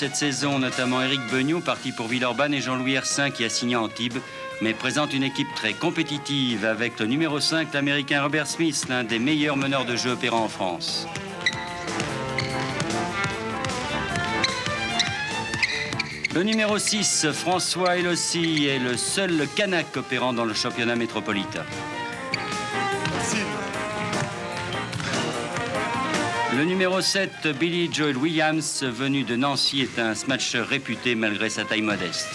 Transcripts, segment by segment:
cette saison, notamment Éric Beugnot, parti pour Villeurbanne, et Jean-Louis Hersin, qui a signé à Antibes, mais présente une équipe très compétitive avec le numéro 5, l'Américain Robert Smith, l'un des meilleurs meneurs de jeu opérant en France. Le numéro 6, François Elossi, est le seul Kanak opérant dans le championnat métropolitain. Le numéro 7, Billy Joel Williams, venu de Nancy, est un smatcher réputé malgré sa taille modeste.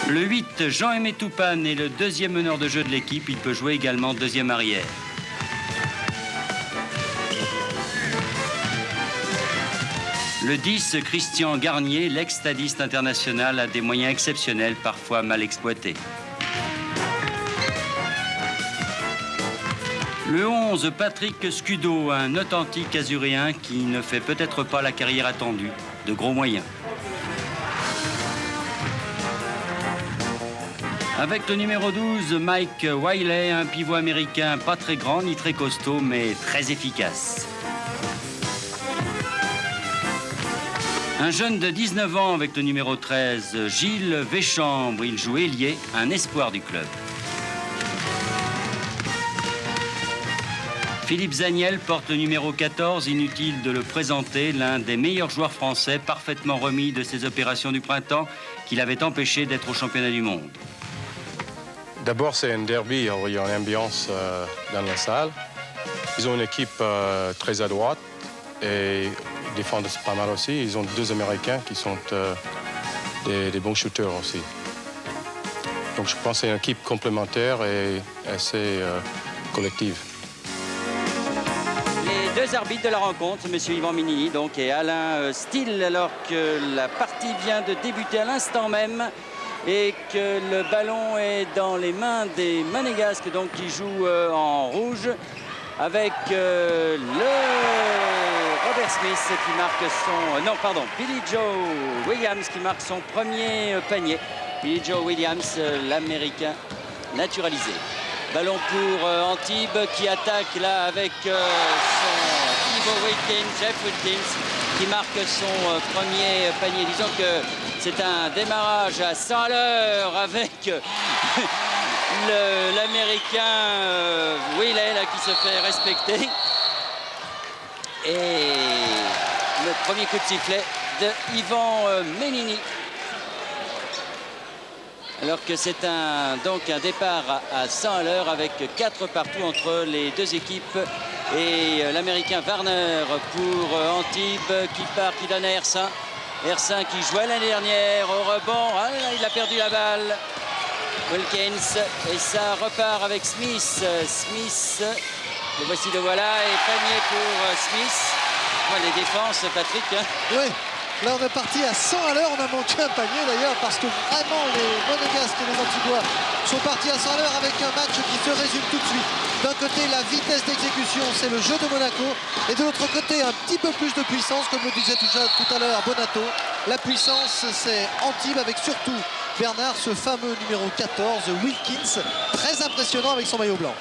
Le 8, Jean-Aimé Toupane, est le deuxième meneur de jeu de l'équipe. Il peut jouer également deuxième arrière. Le 10, Christian Garnier, l'ex-stadiste international, a des moyens exceptionnels, parfois mal exploités. Le 11, Patrick Scudo, un authentique azuréen qui ne fait peut-être pas la carrière attendue, de gros moyens. Avec le numéro 12, Mike Wiley, un pivot américain pas très grand ni très costaud, mais très efficace. Un jeune de 19 ans avec le numéro 13, Gilles Véchambre. Il joue ailier, un espoir du club. Philippe Zaniel porte le numéro 14, inutile de le présenter, l'un des meilleurs joueurs français, parfaitement remis de ses opérations du printemps qui l'avaient empêché d'être au championnat du monde. D'abord, c'est un derby, il y a une ambiance dans la salle. Ils ont une équipe très à droite et ils défendent pas mal aussi. Ils ont deux Américains qui sont des bons shooters aussi. Donc je pense que c'est une équipe complémentaire et assez collective. Les deux arbitres de la rencontre, M. Yvan Minini donc, et Alain Steele, alors que la partie vient de débuter à l'instant même et que le ballon est dans les mains des Monégasques, donc qui jouent en rouge, avec le Robert Smith qui marque son... non, pardon, Billy Joe Williams qui marque son premier panier. Billy Joe Williams, l'Américain naturalisé. Ballon pour Antibes qui attaque là avec son pivot Wilkins, Jeff Wilkins, qui marque son premier panier. Disons que c'est un démarrage à 100 à l'heure avec l'Américain Wiley là, qui se fait respecter. Et le premier coup de sifflet de Yvan Menini. Alors que c'est donc un départ à 100 à l'heure avec 4 partout entre les deux équipes. Et l'Américain Warner pour Antibes qui donne à Hersin. Hersin qui jouait l'année dernière au rebond. Ah, il a perdu la balle. Wilkins. Et ça repart avec Smith. Smith. Le voici, le voilà. Et panier pour Smith. Ouais, les défenses, Patrick. Hein. Oui. Là, on est parti à 100 à l'heure. On a manqué un panier d'ailleurs parce que vraiment les Monégasques et les Antibois sont partis à 100 à l'heure avec un match qui se résume tout de suite. D'un côté, la vitesse d'exécution, c'est le jeu de Monaco. Et de l'autre côté, un petit peu plus de puissance, comme le disait tout à l'heure Bonato. La puissance, c'est Antibes avec surtout Bernard, ce fameux numéro 14, Wilkins, très impressionnant avec son maillot blanc.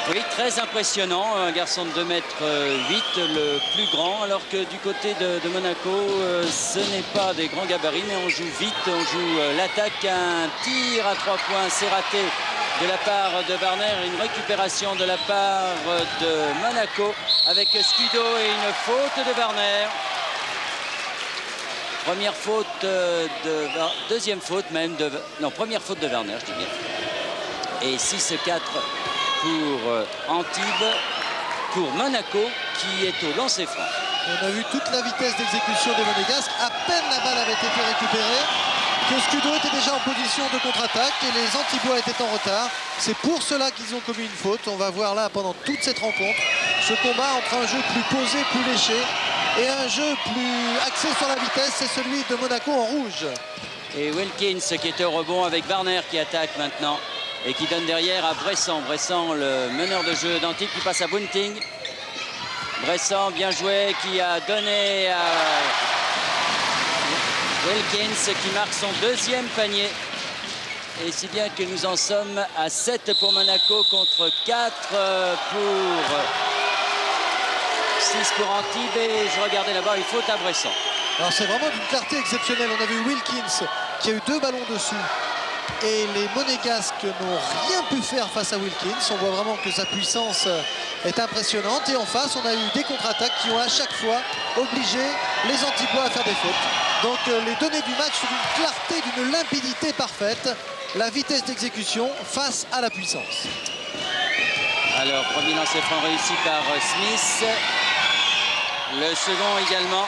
Oui, très impressionnant, un garçon de 2,8 m, le plus grand, alors que du côté de Monaco, ce n'est pas des grands gabarits, mais on joue vite, on joue l'attaque, un tir à 3 points, c'est raté de la part de Warner, une récupération de la part de Monaco, avec Scudo et une faute de Warner. Première faute deuxième faute même, première faute de Warner, je dis bien. Et 6-4 pour Antibes, pour Monaco qui est au lancer franc. On a vu toute la vitesse d'exécution des Monégasques. À peine la balle avait été récupérée que Scudo était déjà en position de contre-attaque et les Antibois étaient en retard. C'est pour cela qu'ils ont commis une faute. On va voir là pendant toute cette rencontre ce combat entre un jeu plus posé, plus léché et un jeu plus axé sur la vitesse. C'est celui de Monaco en rouge. Et Wilkins qui était au rebond avec Warner qui attaque maintenant. Et qui donne derrière à Bressan. Bressan, le meneur de jeu d'Antibes, qui passe à Bunting. Bressan, bien joué, qui a donné à Wilkins, qui marque son deuxième panier. Et si bien que nous en sommes à 7 pour Monaco contre 4 pour 9-6 pour Antibes et je regardais là-bas, il faut à Bressan. Alors c'est vraiment d'une clarté exceptionnelle. On a vu Wilkins qui a eu 2 ballons dessus. Et les Monégasques n'ont rien pu faire face à Wilkins. On voit vraiment que sa puissance est impressionnante. Et en face, on a eu des contre-attaques qui ont à chaque fois obligé les Antibois à faire des fautes. Donc les données du match sont d'une clarté, d'une limpidité parfaite. La vitesse d'exécution face à la puissance. Alors, premier lancer franc réussi par Smith. Le second également.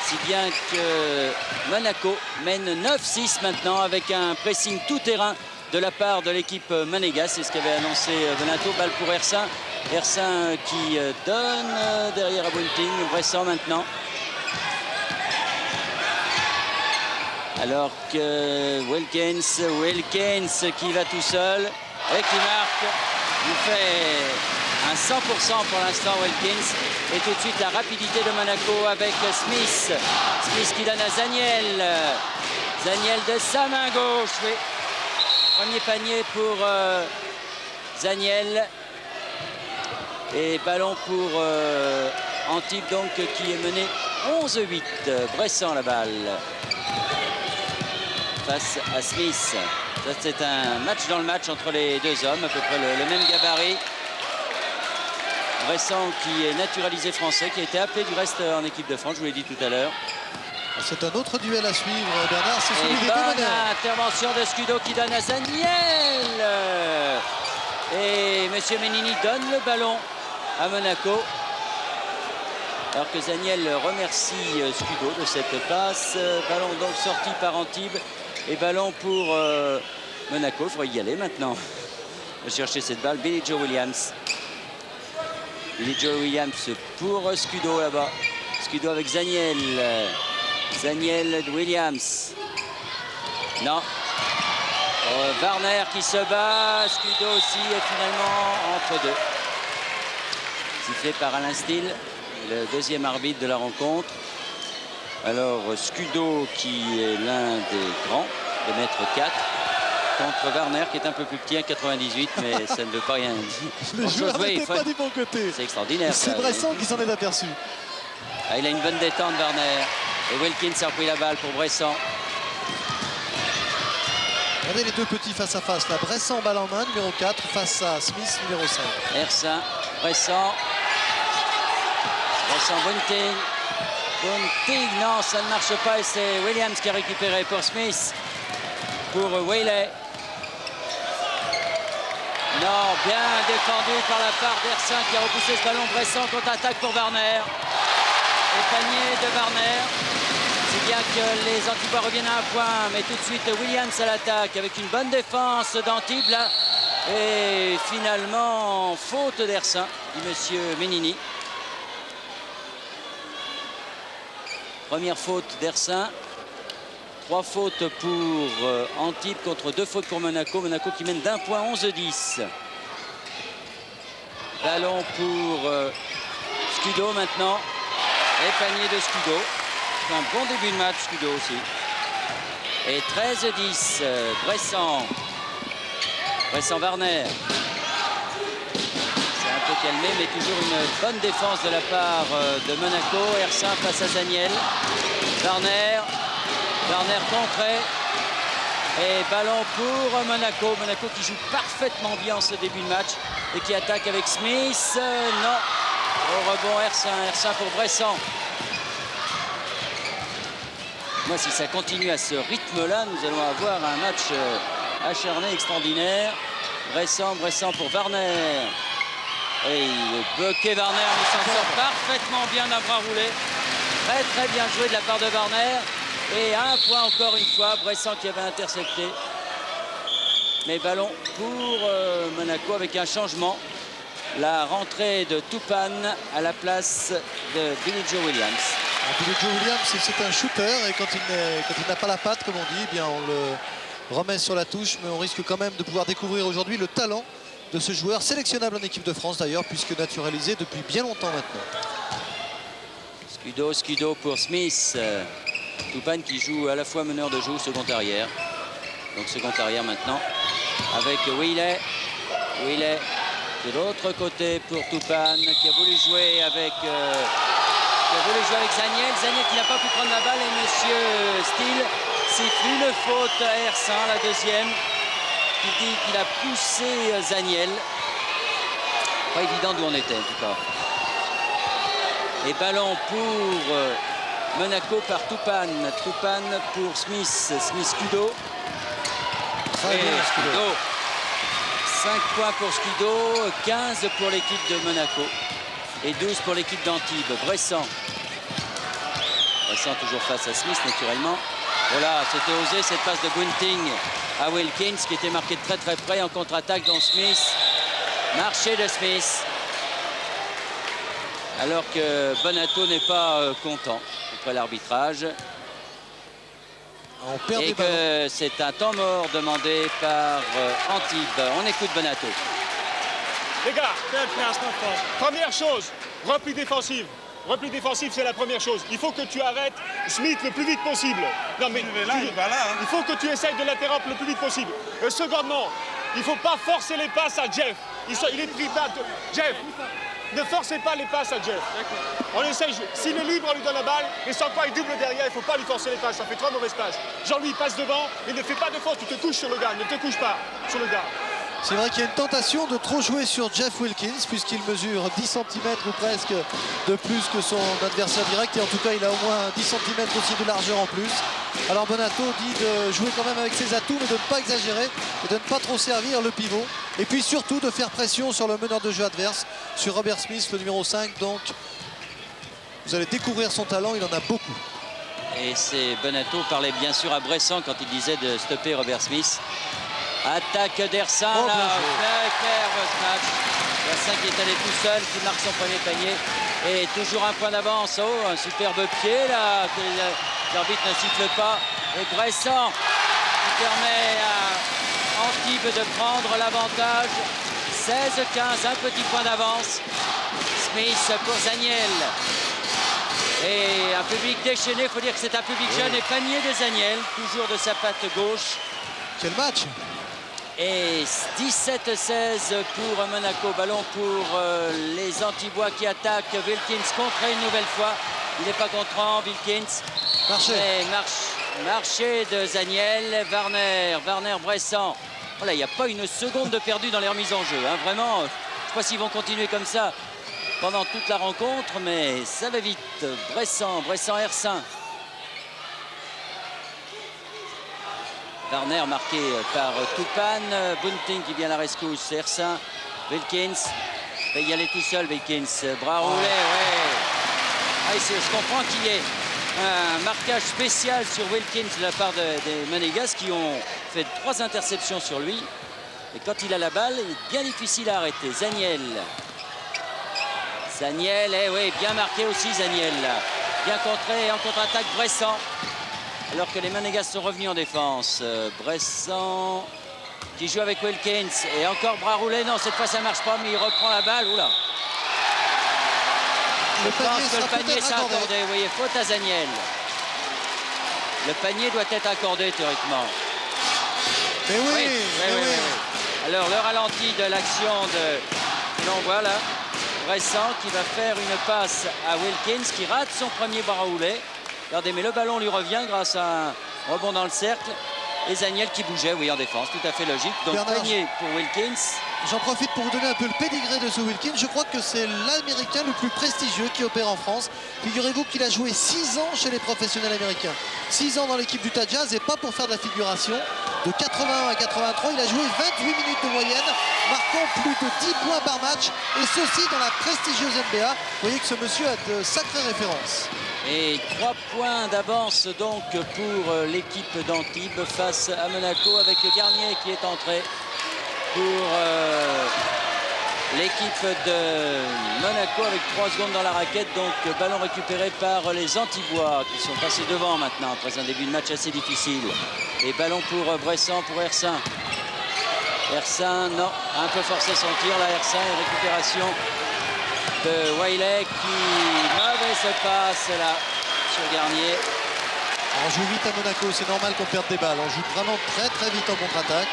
Si bien que Monaco mène 9-6 maintenant avec un pressing tout-terrain de la part de l'équipe monégasque. C'est ce qu'avait annoncé Venato. Balle pour Hersin. Hersin qui donne derrière à Bunting. Bressan maintenant. Alors que Wilkins qui va tout seul et qui marque. Il fait un 100% pour l'instant Wilkins. Et tout de suite la rapidité de Monaco avec Smith. Smith qui donne à Zaniel. Zaniel de sa main gauche. Oui. Premier panier pour Zaniel. Et ballon pour Antibes donc qui est mené 11-8. Bressan la balle. Face à Smith. Ça c'est un match dans le match entre les deux hommes. À peu près le même gabarit. Bressan qui est naturalisé français, qui a été appelé du reste en équipe de France, je vous l'ai dit tout à l'heure. C'est un autre duel à suivre, Bernard, c'est celui des deux bonne meneurs. Intervention de Scudo qui donne à Zaniel. Et M. Menini donne le ballon à Monaco. Alors que Zaniel remercie Scudo de cette passe. Ballon donc sorti par Antibes. Et ballon pour Monaco, il faudrait y aller maintenant. On va chercher cette balle, Billy Joe Williams. Billy Joe Williams pour Scudo là-bas. Scudo avec Zaniel. Zaniel Williams. Non. Warner qui se bat. Scudo aussi est finalement entre deux. Sifflé par Alain Steele, le deuxième arbitre de la rencontre. Alors Scudo qui est l'un des grands, de mètre 4. Contre Warner qui est un peu plus petit, 1,98, mais ça ne veut pas rien dire. Les joueurs n'étaient pas du bon côté. C'est extraordinaire. C'est Bressan qui s'en est aperçu. Ah, il a une bonne détente, Warner. Et Wilkins a repris la balle pour Bressan. Regardez les deux petits face à face. Là, Bressan balle en main, numéro 4, face à Smith, numéro 5. Hersin, Bressan. Bressan, Bunting. Bunting, non, ça ne marche pas. Et c'est Williams qui a récupéré pour Smith. Pour Whaley. Non, bien défendu par la part d'Hersin qui a repoussé ce ballon. Bressan contre-attaque pour Warner. Et panier de Warner. C'est bien que les Antibois reviennent à un point. Mais tout de suite, Williams à l'attaque avec une bonne défense d'Antibes là. Et finalement, faute d'Hersin, dit monsieur Menini. Première faute d'Hersin. 3 fautes pour Antibes contre 2 fautes pour Monaco. Monaco qui mène d'1 point, 11-10. Ballon pour Scudo maintenant. Et panier de Scudo. C'est un bon début de match, Scudo aussi. Et 13-10. Bressan. Bressan-Warner. C'est un peu calmé, mais toujours une bonne défense de la part de Monaco. Hersin face à Zaniel. Warner. Warner contré. Et ballon pour Monaco. Monaco qui joue parfaitement bien en ce début de match. Et qui attaque avec Smith. Non. Au rebond Hersin. Hersin pour Bressan. Moi, si ça continue à ce rythme-là, nous allons avoir un match acharné, extraordinaire. Bressan pour Warner. Et Bucket Warner nous s'en sort parfaitement bien à bras roulés. Très très bien joué de la part de Warner. Et 1 point encore une fois, Bressan qui avait intercepté. Mais ballon pour Monaco avec un changement. La rentrée de Toupane à la place de Billy Joe Williams. Billy Joe Williams, c'est un shooter et quand il n'a pas la patte, comme on dit, eh bien on le remet sur la touche. Mais on risque quand même de pouvoir découvrir aujourd'hui le talent de ce joueur, sélectionnable en équipe de France d'ailleurs, puisque naturalisé depuis bien longtemps maintenant. Scudo pour Smith. Toupane qui joue à la fois meneur de jeu, second arrière. Donc second arrière maintenant avec Whaley. De l'autre côté pour Toupane qui a voulu jouer avec Zaniel. Zaniel qui n'a pas pu prendre la balle et Monsieur Steele siffle une faute à Hersin, la deuxième, qui dit qu'il a poussé Zaniel. Pas évident d'où on était en tout cas. Et ballon pour Monaco par Toupane. Toupane pour Smith. Smith Kudo. Très bien, Kudo. 5 points pour Scudo, 15 pour l'équipe de Monaco et 12 pour l'équipe d'Antibes. Bressan. Bressan toujours face à Smith naturellement. Voilà, c'était osé cette passe de Bunting à Wilkins qui était marqué de très très près en contre-attaque dans Smith. Marché de Smith. Alors que Bonato n'est pas content après l'arbitrage. On perd Et des ballons. que c'est un temps mort demandé par Antibes. On écoute Bonato. Les gars, première chose, repli défensif. Repli défensif, c'est la première chose. Il faut que tu arrêtes Smith le plus vite possible. Non, mais il faut que tu essayes de l'interrompre le plus vite possible. Secondement, il ne faut pas forcer les passes à Jeff. Il est pris pas. Jeff, ne forcez pas les passes à Jeff. On essaye. S'il est libre, on lui donne la balle. Et sans quoi il double derrière, il ne faut pas lui forcer les passes. Ça fait 3 mauvaises passes. Jean-Louis passe devant et ne fait pas de faute. Tu te couches sur le gars. Ne te couche pas sur le gars. C'est vrai qu'il y a une tentation de trop jouer sur Jeff Wilkins puisqu'il mesure 10 cm ou presque de plus que son adversaire direct et en tout cas il a au moins 10 cm aussi de largeur en plus. Alors Bonato dit de jouer quand même avec ses atouts mais de ne pas exagérer et de ne pas trop servir le pivot et puis surtout de faire pression sur le meneur de jeu adverse, sur Robert Smith, le numéro 5. Donc vous allez découvrir son talent, il en a beaucoup. Et c'est Bonato parlait bien sûr à Bressan quand il disait de stopper Robert Smith. Attaque d'Hersin, Oh, là, bien clair ce match. Hersin qui est allé tout seul, qui marque son premier panier. Et toujours un point d'avance. Oh, un superbe pied là, que l'arbitre ne siffle pas. Et Bressan qui permet à Antibes de prendre l'avantage. 16-15, un petit point d'avance. Smith pour Zaniel. Et un public déchaîné, il faut dire que c'est un public jeune et panier de Zaniel, toujours de sa patte gauche. Quel match! Et 17-16 pour Monaco. Ballon pour les Antibois qui attaquent. Wilkins contré une nouvelle fois. Il n'est pas contrant, Wilkins. Marché de Zaniel. Warner Bressan. Voilà, il n'y a pas une seconde de perdu dans les remises en jeu. Hein. Vraiment, je ne sais pas s'ils vont continuer comme ça pendant toute la rencontre, mais ça va vite. Bressan Hersin. Warner marqué par Toupane, Bunting qui vient à la rescousse, Hersin, Wilkins, il va y aller tout seul Wilkins, bras roulés, ouais. Ah, je comprends qu'il y ait un marquage spécial sur Wilkins de la part des Monégasques qui ont fait 3 interceptions sur lui. Et quand il a la balle, il est bien difficile à arrêter. Zaniel, eh oui, bien marqué aussi Zaniel. Bien contré et en contre-attaque Bressan. Alors que les Monégasques sont revenus en défense. Bressan qui joue avec Wilkins. Et encore bras roulés. Non, cette fois ça ne marche pas, mais il reprend la balle. Oula. Je pense que le panier s'est accordé. Vous voyez, faute à Zaniel. Le panier doit être accordé théoriquement. Mais oui, oui. Alors le ralenti de l'action de l'on voit là. Bressan qui va faire une passe à Wilkins qui rate son premier bras roulé. Regardez, mais le ballon lui revient grâce à un rebond dans le cercle. Et Zaniel qui bougeait, oui, en défense, tout à fait logique. Donc Bernard, panier pour Wilkins. J'en profite pour vous donner un peu le pédigré de ce Wilkins. Je crois que c'est l'Américain le plus prestigieux qui opère en France. Figurez-vous qu'il a joué 6 ans chez les professionnels américains. 6 ans dans l'équipe du Utah Jazz et pas pour faire de la figuration. De 81 à 83, il a joué 28 minutes de moyenne, marquant plus de 10 points par match. Et ceci dans la prestigieuse NBA. Vous voyez que ce monsieur a de sacrées références. Et 3 points d'avance donc pour l'équipe d'Antibes face à Monaco avec Garnier qui est entré pour l'équipe de Monaco avec 3 secondes dans la raquette. Donc ballon récupéré par les Antibois qui sont passés devant maintenant après un début de match assez difficile. Et ballon pour Bressan, pour Hersin. Hersin, non, un peu forcé son tir là, Hersin, et récupération de Wiley qui mauvaise passe là sur Garnier. On joue vite à Monaco, c'est normal qu'on perde des balles. On joue vraiment très vite en contre-attaque.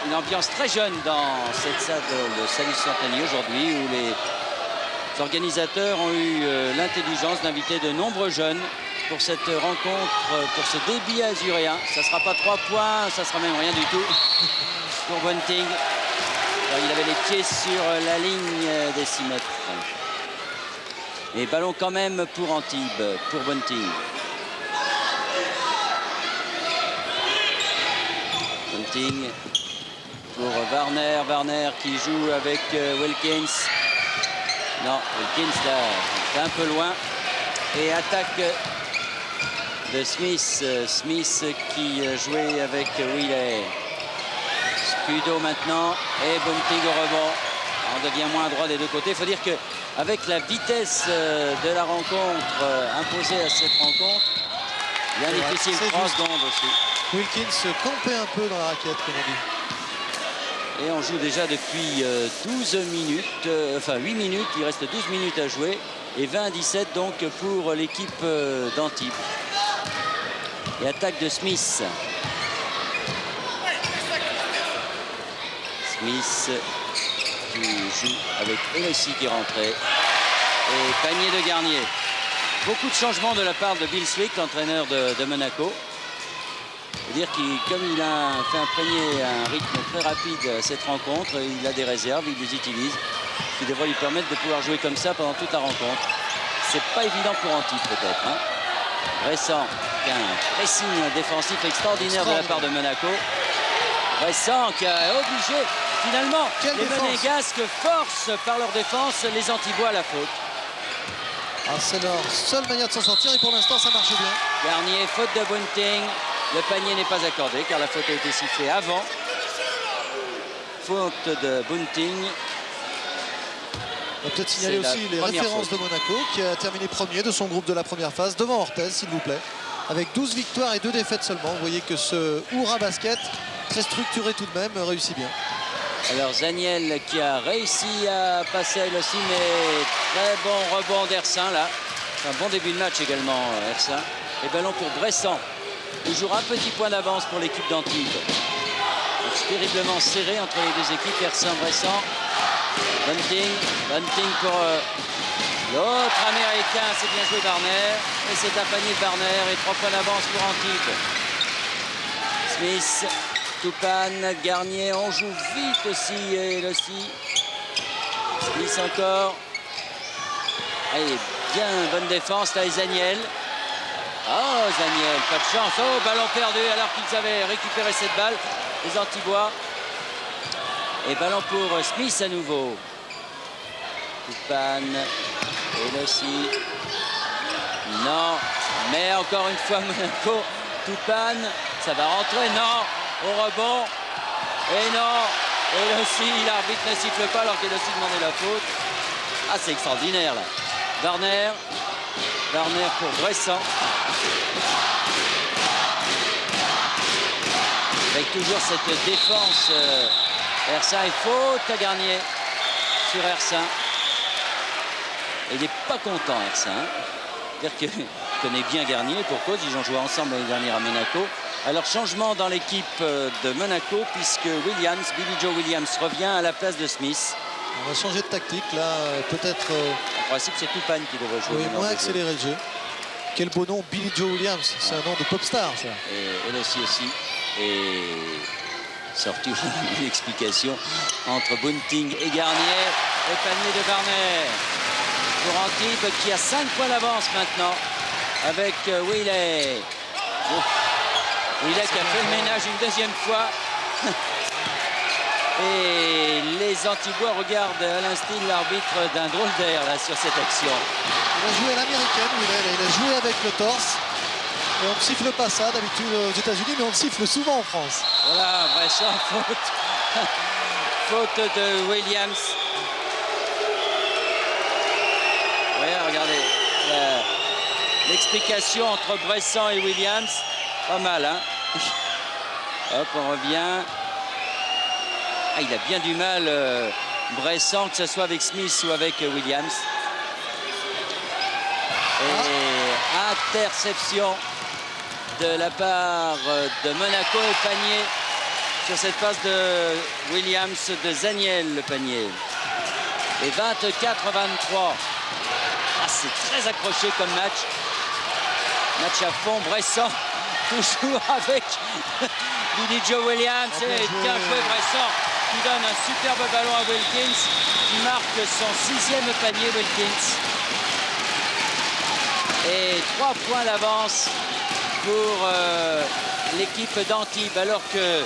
une ambiance très jeune dans cette salle de Salus Santani aujourd'hui, où les organisateurs ont eu l'intelligence d'inviter de nombreux jeunes pour cette rencontre, pour ce débit azuréen. Ça ne sera pas 3 points, ça sera même rien du tout pour Bunting. Il avait les pieds sur la ligne des 6 mètres. Et ballon quand même pour Antibes, pour Bunting. Bunting pour Warner. Warner qui joue avec Wilkins. Non, Wilkins là, c'est un peu loin. Et attaque de Smith. Smith qui jouait avec Wheeler. Scudo maintenant. Et Bunting au rebond. On devient moins droit des deux côtés. Il faut dire qu'avec la vitesse de la rencontre imposée à cette rencontre, bien difficile, 3 secondes aussi. Wilkins se campait un peu dans la raquette, comme on dit. Et on joue déjà depuis 12 minutes, enfin 8 minutes, il reste 12 minutes à jouer. Et 20-17 donc pour l'équipe d'Antibes. Et attaque de Smith. Smith qui joue avec Hennessy qui est rentré. Et panier de Garnier. Beaucoup de changements de la part de Bill Swick, l'entraîneur de Monaco. C'est-à-dire qu'il, comme il a fait imprégner un rythme très rapide à cette rencontre, il a des réserves, il les utilise, qui devrait lui permettre de pouvoir jouer comme ça pendant toute la rencontre. C'est pas évident pour Antibes peut-être. Hein. Bressan, un pressing défensif extraordinaire de la part de Monaco. Bressan qui a obligé finalement les Monégasques forcent par leur défense les Antibois à la faute. Ah, c'est leur seule manière de s'en sortir et pour l'instant ça marche bien. Garnier, faute de Bunting. Le panier n'est pas accordé car la faute a été sifflée avant. Faute de Bunting. On va peut-être signaler aussi les références de Monaco qui a terminé premier de son groupe de la première phase devant Orthez, s'il vous plaît. Avec 12 victoires et 2 défaites seulement. Vous voyez que ce Oura Basket, très structuré tout de même, réussit bien. Alors Zaniel qui a réussi à passer à Elossi, mais très bon rebond d'Ersin là. Un bon début de match également, Ersin. Et ballon pour Bressan. Toujours un petit point d'avance pour l'équipe d'Antibes. C'est terriblement serré entre les deux équipes. Ersin, Bressan. Bunting pour l'autre américain. C'est bien joué Warner. Et c'est un panier de Warner et 3 points d'avance pour Antibes. Smith, Toupane, Garnier. On joue vite aussi. Et aussi. Smith encore. Allez, bien bonne défense là, et Zaniel. Oh, Zaniel, pas de chance. Oh, ballon perdu alors qu'ils avaient récupéré cette balle. Les Antibois. Et ballon pour Smith à nouveau. Toupane. Et aussi. Non. Mais encore une fois, Monaco. Toupane. Ça va rentrer. Non. Au rebond. Et non. Et aussi, l'arbitre ne siffle pas alors qu'il a aussi demandé la faute. Ah, c'est extraordinaire là. Warner. Warner pour Bressan. Avec toujours cette défense. Ersin et faute à Garnier sur Ersin. Il n'est pas content, Ersin. C'est-à-dire qu'il connaît bien Garnier pour cause. Ils ont joué ensemble l'année dernière à Monaco. Alors, changement dans l'équipe de Monaco puisque Billy Joe Williams revient à la place de Smith. On va changer de tactique là, peut-être. En principe, c'est Toupane qui devrait jouer. Oui, moins accélérer le jeu. Quel beau nom, Billy Joe Williams. C'est un nom de pop star, ça. Et Elossi aussi. Et sorti une explication entre Bunting et Garnier. Et panier de Warner pour Antibes qui a 5 points d'avance maintenant avec Wheeler. Wheeler qui a fait le ménage une deuxième fois. Et les Antibois regardent Alain Steele, l'arbitre, d'un drôle d'air là sur cette action. Il a joué à l'américaine, il a joué avec le torse. Et on ne siffle pas ça d'habitude aux États-Unis, mais on le siffle souvent en France. Voilà, Bressan, faute. Faute de Williams. Oui, regardez. L'explication entre Bressan et Williams. Pas mal, hein. Hop, on revient. Ah, il a bien du mal, Bressan, que ce soit avec Smith ou avec Williams. Et interception de la part de Monaco et panier sur cette passe de Williams de Zaniel, le panier. Et 24-23. Ah, c'est très accroché comme match. Match à fond. Bressan, toujours avec Billy Joe Williams. Et bien joué Bressan, qui donne un superbe ballon à Wilkins, qui marque son 6e panier, Wilkins. Et 3 points d'avance pour l'équipe d'Antibes, alors que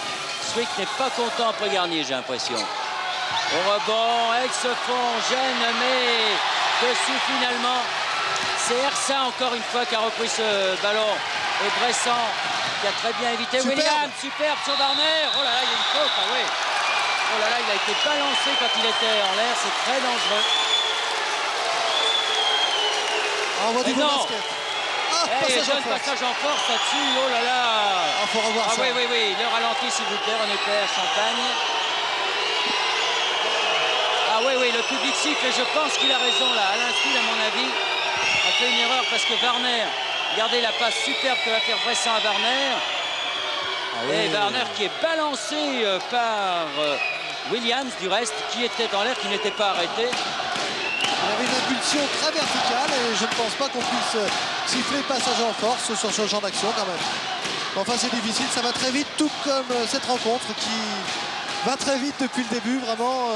Swick n'est pas content après Garnier, j'ai l'impression. Au rebond, avec ce fond, gêne, mais dessus finalement. C'est Ersin encore une fois qui a repris ce ballon. Et Bressan qui a très bien évité. Superbe. Williams, superbe sur Warner. Oh là là, il y a une faute, ah oui. Oh là là, il a été balancé quand il était en l'air, c'est très dangereux. Ah, on voit du Mais bon non. basket. Ah, Eh, passage en jeune force. passage en force là-dessus, oh là là. Ah, faut revoir Ah ça. oui, oui, oui, le ralenti s'il vous plaît, René Père, Champagne. Ah oui, oui, le public siffle et je pense qu'il a raison là. Alain Steele, à mon avis, a fait une erreur parce que Warner, regardez la passe superbe que va faire Bressan à Warner. Et Warner qui est balancé par Williams, du reste, qui était dans l'air, qui n'était pas arrêté. Il avait une impulsion très verticale et je ne pense pas qu'on puisse siffler passage en force sur ce genre d'action quand même. Enfin, c'est difficile, ça va très vite, tout comme cette rencontre qui va très vite depuis le début. Vraiment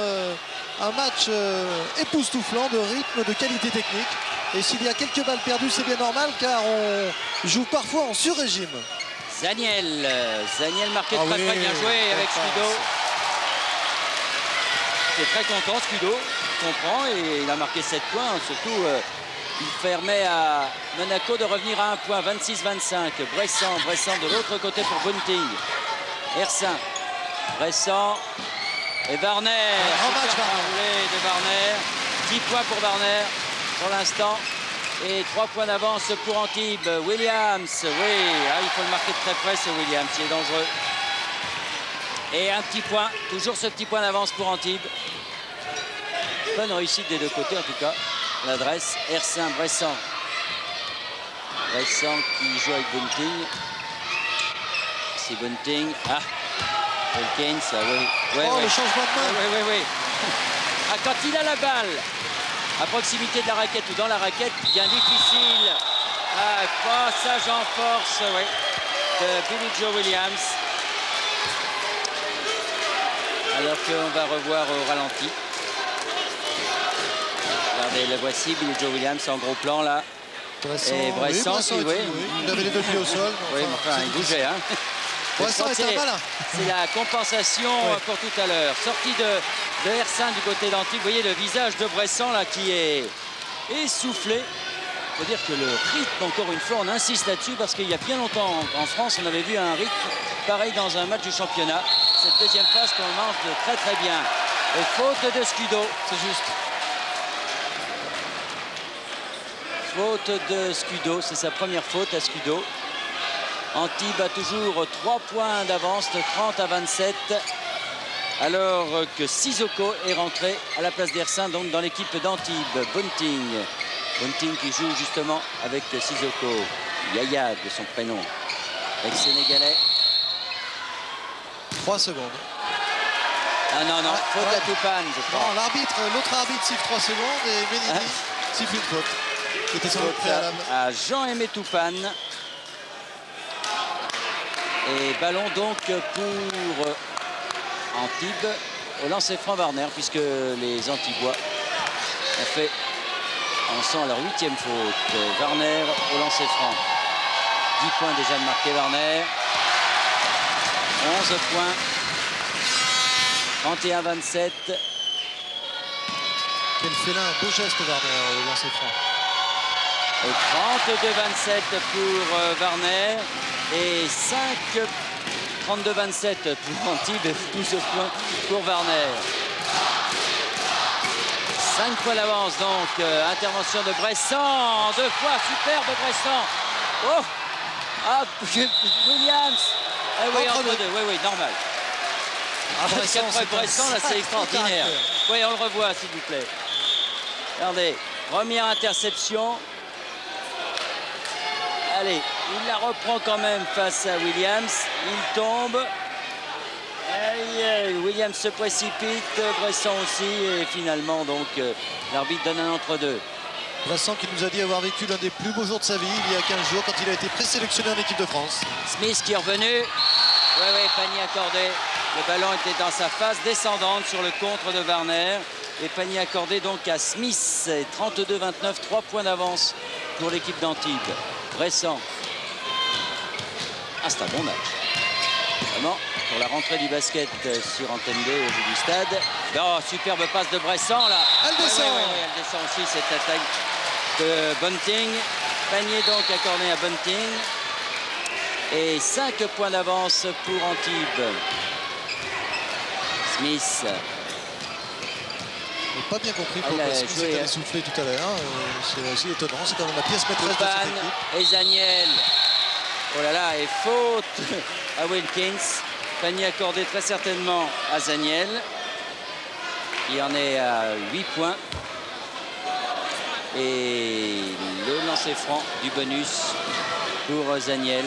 un match époustouflant de rythme, de qualité technique. Et s'il y a quelques balles perdues, c'est bien normal car on joue parfois en sur-régime. Zaniel marqué de Ah très oui, très bien joué avec Scudo. Il est très content, Scudo, il comprend et il a marqué 7 points. Surtout, il permet à Monaco de revenir à 1 point, 26-25. Bressan de l'autre côté pour Bunting. Ersin, Bressan et Warner. Un grand match, Super enroulé de Warner. 10 points pour Warner pour l'instant. Et 3 points d'avance pour Antibes. Williams, oui, il faut le marquer de très près, c'est Williams, il est dangereux. Et un petit point, toujours ce petit point d'avance pour Antibes. Bonne réussite des deux côtés en tout cas. L'adresse, Ersin, Bressan. Bressan qui joue avec Bunting. C'est Bunting. Ah, Wilkins, ah oui. Ouais, Oh, ouais. le changement de main. Oui. Ah, quand il a la balle à proximité de la raquette ou dans la raquette, bien difficile. Ah, passage en force, oui, de Billy Joe Williams. Alors qu'on va revoir au ralenti. Regardez, le voici, Billy Joe Williams en gros plan là. Bressan, Et Bressan, oui, oui. Il avait les deux pieds au sol. Oui, mais enfin, c'est il difficile. bougeait. Hein. Bressan est un malin. C'est la compensation pour tout à l'heure. Sortie de Ersin du côté d'Antibes. Vous voyez le visage de Bressan là qui est essoufflé. Il faut dire que le rythme, encore une fois, on insiste là-dessus parce qu'il y a bien longtemps en France, on avait vu un rythme pareil dans un match du championnat. Cette deuxième phase qu'on mange de très très bien. Et faute de Scudo. C'est juste. Faute de Scudo, c'est sa première faute à Scudo. Antibes a toujours 3 points d'avance de 30-27. Alors que Sissoko est rentré à la place d'Ersin, donc dans l'équipe d'Antibes. Bunting qui joue justement avec Sissoko. Yaya de son prénom. Avec Sénégalais. 3 secondes. Ah non, faute à Toupane, je crois. Non, l'autre arbitre siffle 3 secondes et Benidi siffle une faute. C'était sans doute préalable. À Jean-Aimé Toupane. Et ballon donc pour Antibes au lancer franc Warner, puisque les Antibois ont fait ensemble leur 8e faute. Warner au lancer franc. 10 points déjà de marqué Warner. 11 points. 31-27. Quel félin, un beau geste Warner au lancer franc. 32-27 pour Warner et 32-27 pour Antibes et 12 points pour Warner. 5 points d'avance donc, intervention de Bressan, 2 fois, superbe Bressan. Oh, ah, Williams. Ah, oui, entre deux, oui, normal. Après Bressan, là c'est extraordinaire. Oui, on le revoit s'il vous plaît. Regardez, première interception. Allez, il la reprend quand même face à Williams. Il tombe. Williams se précipite, Bresson aussi, et finalement donc l'arbitre donne un entre-deux. Bresson qui nous a dit avoir vécu l'un des plus beaux jours de sa vie il y a 15 jours quand il a été présélectionné en équipe de France. Smith qui est revenu. Oui, panier accordé. Le ballon était dans sa face descendante sur le contre de Warner. Et panier accordé donc à Smith. 32-29, 3 points d'avance pour l'équipe d'Antibes. Bresson. Ah, c'est un bon match. Vraiment, pour la rentrée du basket sur Antenne 2 au bout du stade. Oh, superbe passe de Bresson là. Elle descend. Elle descend aussi cette attaque de Bunting. Panier donc accordé à Bunting. Et 5 points d'avance pour Antibes. Smith. Je n'ai pas bien compris pourquoi Smith était essoufflé tout à l'heure. C'est aussi étonnant, c'est quand même la pièce maîtresse de cette équipe. Et Zaniel. Oh là là, et faute à Wilkins. Panier accordé très certainement à Zaniel. Il en est à 8 points. Et le lancer franc du bonus pour Zaniel.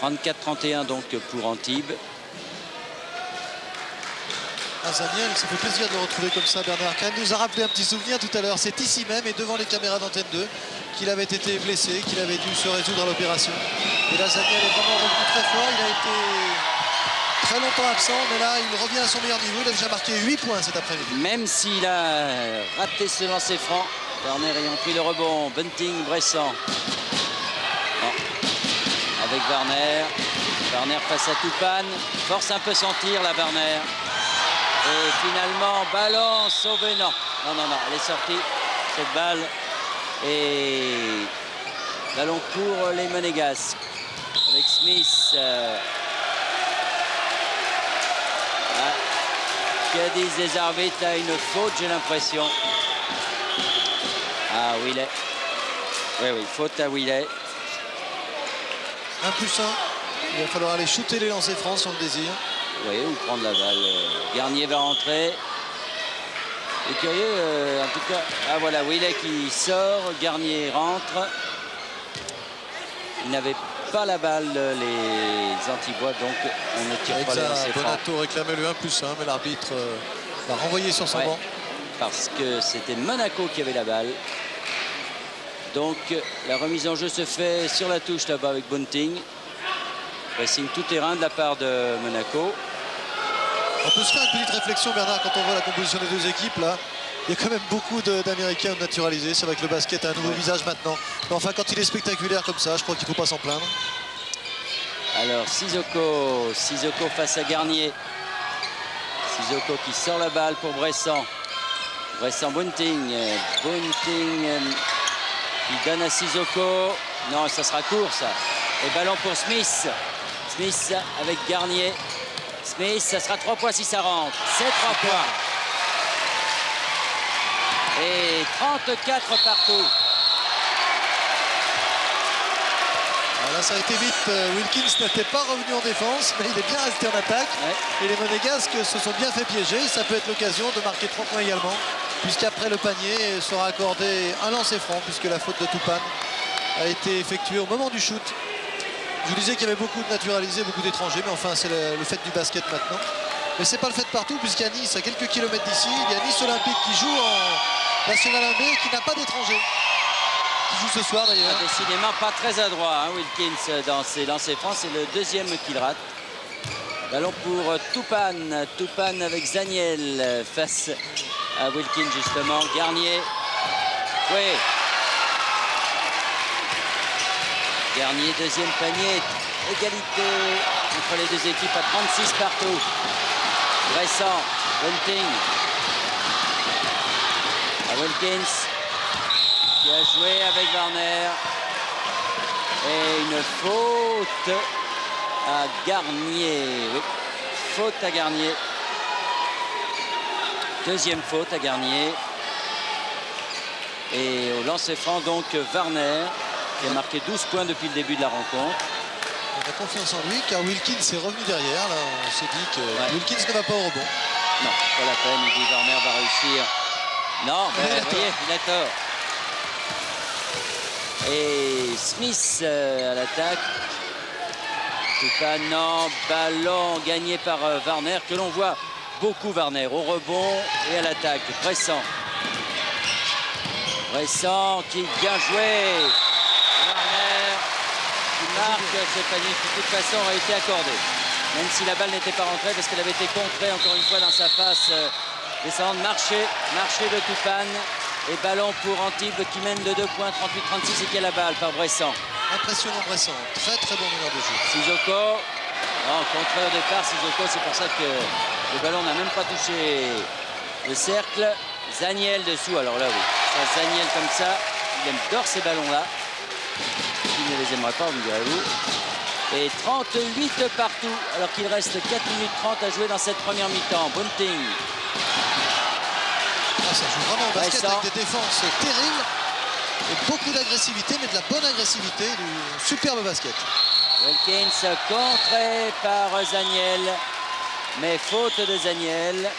34-31 donc pour Antibes. Zaniel, ça fait plaisir de le retrouver comme ça, Bernard Kahn nous a rappelé un petit souvenir tout à l'heure. C'est ici même et devant les caméras d'Antenne 2 qu'il avait été blessé, qu'il avait dû se résoudre à l'opération. Et là, Zaniel est vraiment revenu très fort. Il a été très longtemps absent, mais là, il revient à son meilleur niveau. Il a déjà marqué 8 points cet après-midi. Même s'il a raté ce lancer franc, Warner ayant pris le rebond. Bunting, Bresson. Non. Avec Warner. Warner face à Toupane. Force un peu son tir, là, Warner. Et finalement, ballon sauvé. Non, elle est sortie, cette balle. Et ballon pour les Monégasques. Avec Smith. Que disent les arbitres? Là, une faute, j'ai l'impression. Ah, Willet. Oui, faute à Willet. 1+1. Il va falloir aller shooter les lancers francs si on le désire. Oui, ou prendre la balle. Garnier va rentrer. Et curieux, en tout cas. Ah voilà, Willet qui sort, Garnier rentre. Il n'avait pas la balle, les Antibois, donc on ne tire pas les lancers francs. Bonato réclamait le 1+1, mais l'arbitre l'a renvoyé sur son banc. Parce que c'était Monaco qui avait la balle. Donc la remise en jeu se fait sur la touche là-bas avec Bunting. Pressing tout terrain de la part de Monaco. On peut se faire une petite réflexion, Bernard, quand on voit la composition des deux équipes là. Il y a quand même beaucoup d'Américains naturalisés. C'est vrai que le basket a un nouveau visage maintenant. Mais enfin, quand il est spectaculaire comme ça, je crois qu'il ne faut pas s'en plaindre. Alors Sissoko face à Garnier. Sissoko qui sort la balle pour Bresson. Bresson, Bunting. Bunting qui donne à Sissoko. Non, ça sera court ça. Et ballon pour Smith. Smith avec Garnier. Smith, ça sera 3 points si ça rentre. C'est 3 points. Et 34 partout. Alors là, ça a été vite. Wilkins n'était pas revenu en défense, mais il est bien resté en attaque. Ouais. Et les Monégasques se sont bien fait piéger. Ça peut être l'occasion de marquer 3 points également, puisqu'après le panier sera accordé un lancer franc, puisque la faute de Toupane a été effectuée au moment du shoot. Je vous disais qu'il y avait beaucoup de naturalisés, beaucoup d'étrangers, mais enfin c'est le fait du basket maintenant. Mais c'est pas le fait partout, puisqu'à Nice, à quelques kilomètres d'ici, il y a Nice Olympique qui joue en National 1B et qui n'a pas d'étrangers. Qui joue ce soir d'ailleurs. Décidément pas très adroit, Wilkins dans ses lancers francs, c'est le deuxième qu'il rate. Ballon pour Toupane. Toupane avec Zaniel face à Wilkins justement. Garnier. Oui. Garnier, deuxième panier, égalité entre les deux équipes à 36 partout. Bresson, Bunting, à Wilkins, qui a joué avec Warner. Et une faute à Garnier. Oui, faute à Garnier. Deuxième faute à Garnier. Et au lancer franc, donc, Warner, qui a marqué 12 points depuis le début de la rencontre. On a confiance en lui car Wilkins est revenu derrière. Là, on s'est dit que Wilkins ne va pas au rebond. Non, pas la peine. Il dit Warner va réussir. Non, mais vous voyez, il a tort. Et Smith à l'attaque. Toupane, non, ballon gagné par Warner, que l'on voit beaucoup Warner au rebond et à l'attaque. Bressan. Bressan qui vient jouer. Warner qui marque ce panier qui de toute façon aurait été accordé. Même si la balle n'était pas rentrée parce qu'elle avait été contrée encore une fois dans sa face descendante. Marché de Toupane. Et ballon pour Antibes qui mène de 2 points, 38-36 et qui a la balle par Bressan. Impressionnant Bressan, très très bon meneur de jeu. Sissoko, non, contré au départ, Sissoko, c'est pour ça que le ballon n'a même pas touché le cercle. Zaniel dessous, alors là oui, ça Zaniel comme ça, il adore ces ballons-là. Il ne les aimerait pas, me direz-vous. Et 38 partout, alors qu'il reste 4 minutes 30 à jouer dans cette première mi-temps. Bunting. Ah, ça joue vraiment au basket Bressan. avec des défenses terribles. Et beaucoup d'agressivité, mais de la bonne agressivité, du superbe basket. Wilkins contré par Zaniel, mais faute de Zaniel.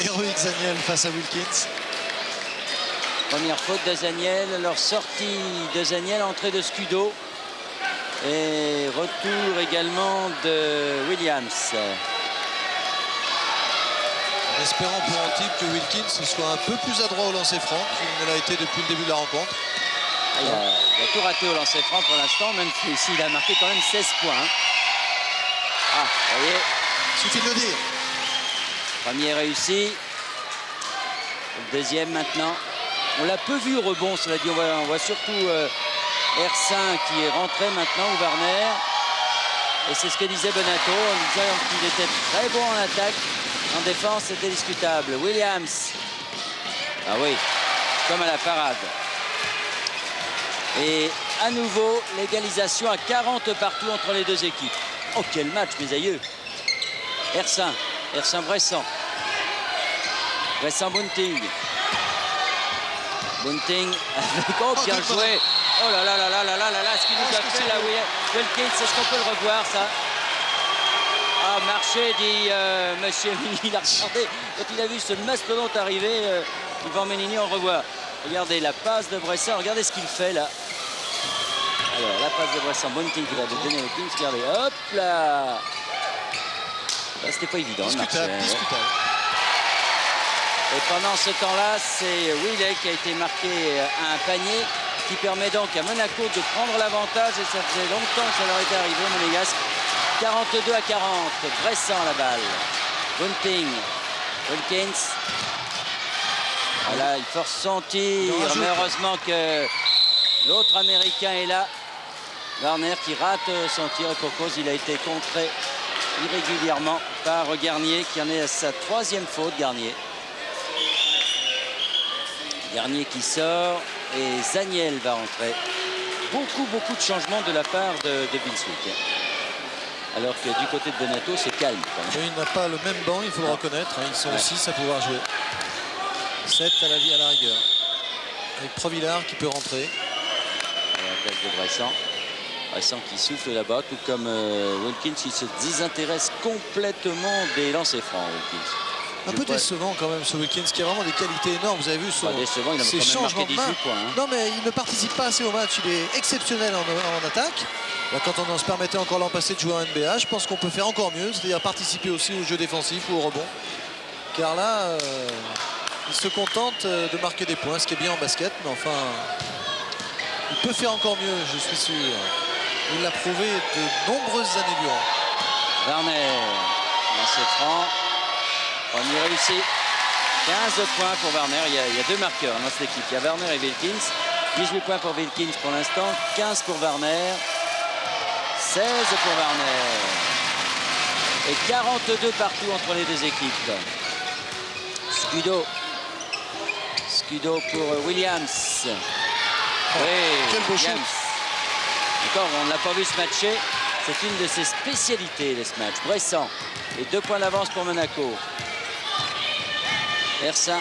Héroïque Zaniel face à Wilkins. Première faute de Zaniel, alors sortie de Zaniel, entrée de Scudo. Et retour également de Williams. En espérant pour Antibes que Wilkins soit un peu plus adroit au lancer franc qu'il ne l'a été depuis le début de la rencontre. Il a tout raté au lancer franc pour l'instant, même s'il a marqué quand même 16 points. Ah, vous voyez. Suffit de le dire. Premier réussi. Le deuxième maintenant. On l'a peu vu au rebond, cela dit. On voit surtout Ersin qui est rentré maintenant, ou Warner. Et c'est ce que disait Bonato. On disait qu'il était très bon en attaque. En défense, c'était discutable. Williams. Ah oui, comme à la parade. Et à nouveau, l'égalisation à 40 partout entre les deux équipes. Oh, quel match, mes aïeux. Ersin Bressan. Bressan Bunting. Bunting avec, oh, bien joué. Oh là là là là là là là là, ce qu'il nous a fait là, Wilkins, est-ce qu'on peut le revoir, ça? Ah, marché, dit Monsieur Menini. Il a regardé, quand il a vu ce mastodonte arriver, Yvan Menini, on revoit. Regardez la passe de Bressan, regardez ce qu'il fait là. Alors, la passe de Bressan, Bunting qui va donner au Kings, regardez, hop là. C'était pas évident. Discutable. Et pendant ce temps-là, c'est Willet qui a été marqué à un panier qui permet donc à Monaco de prendre l'avantage. Et ça faisait longtemps que ça leur était arrivé, Monégasque. 42 à 40. Bressan la balle. Bunting. Wilkins. Voilà, il force son tir. Mais heureusement que l'autre Américain est là. Warner qui rate son tir. Et pour cause, il a été contré irrégulièrement par Garnier qui en est à sa 3e faute. Garnier qui sort et Zaniel va entrer. Beaucoup de changements de la part de Binswick. Alors que du côté de Bonato, c'est calme. Il n'a pas le même banc, il faut le reconnaître. Ils sont 6 à pouvoir jouer. 7 à la rigueur. Avec Provillard qui peut rentrer. À la place de Bressan. Bressan qui souffle là-bas, tout comme Wilkins qui se désintéresse complètement des lancers francs. Wilkins. Un peu décevant quand même ce Wilkins qui a vraiment des qualités énormes. Vous avez vu ses changements de main. Points, hein. Non, mais il ne participe pas assez au match. Il est exceptionnel en attaque. Là, quand on se permettait encore l'an passé de jouer en NBA, je pense qu'on peut faire encore mieux, c'est-à-dire participer aussi au jeu défensif ou au rebond. Car là, il se contente de marquer des points, ce qui est bien en basket, mais enfin, il peut faire encore mieux, je suis sûr. Il l'a prouvé de nombreuses années durant. Warner, lancer franc. Premier réussi. 15 points pour Warner. Il y a 2 marqueurs dans cette équipe. Il y a Warner et Wilkins. 18 points pour Wilkins pour l'instant. 15 pour Warner. 16 pour Warner. Et 42 partout entre les deux équipes. Scudo pour Williams. Quel beau shoot. Encore, on ne l'a pas vu se matcher. C'est une de ses spécialités de ce match. Bressan. Et 2 points d'avance pour Monaco. Ersin,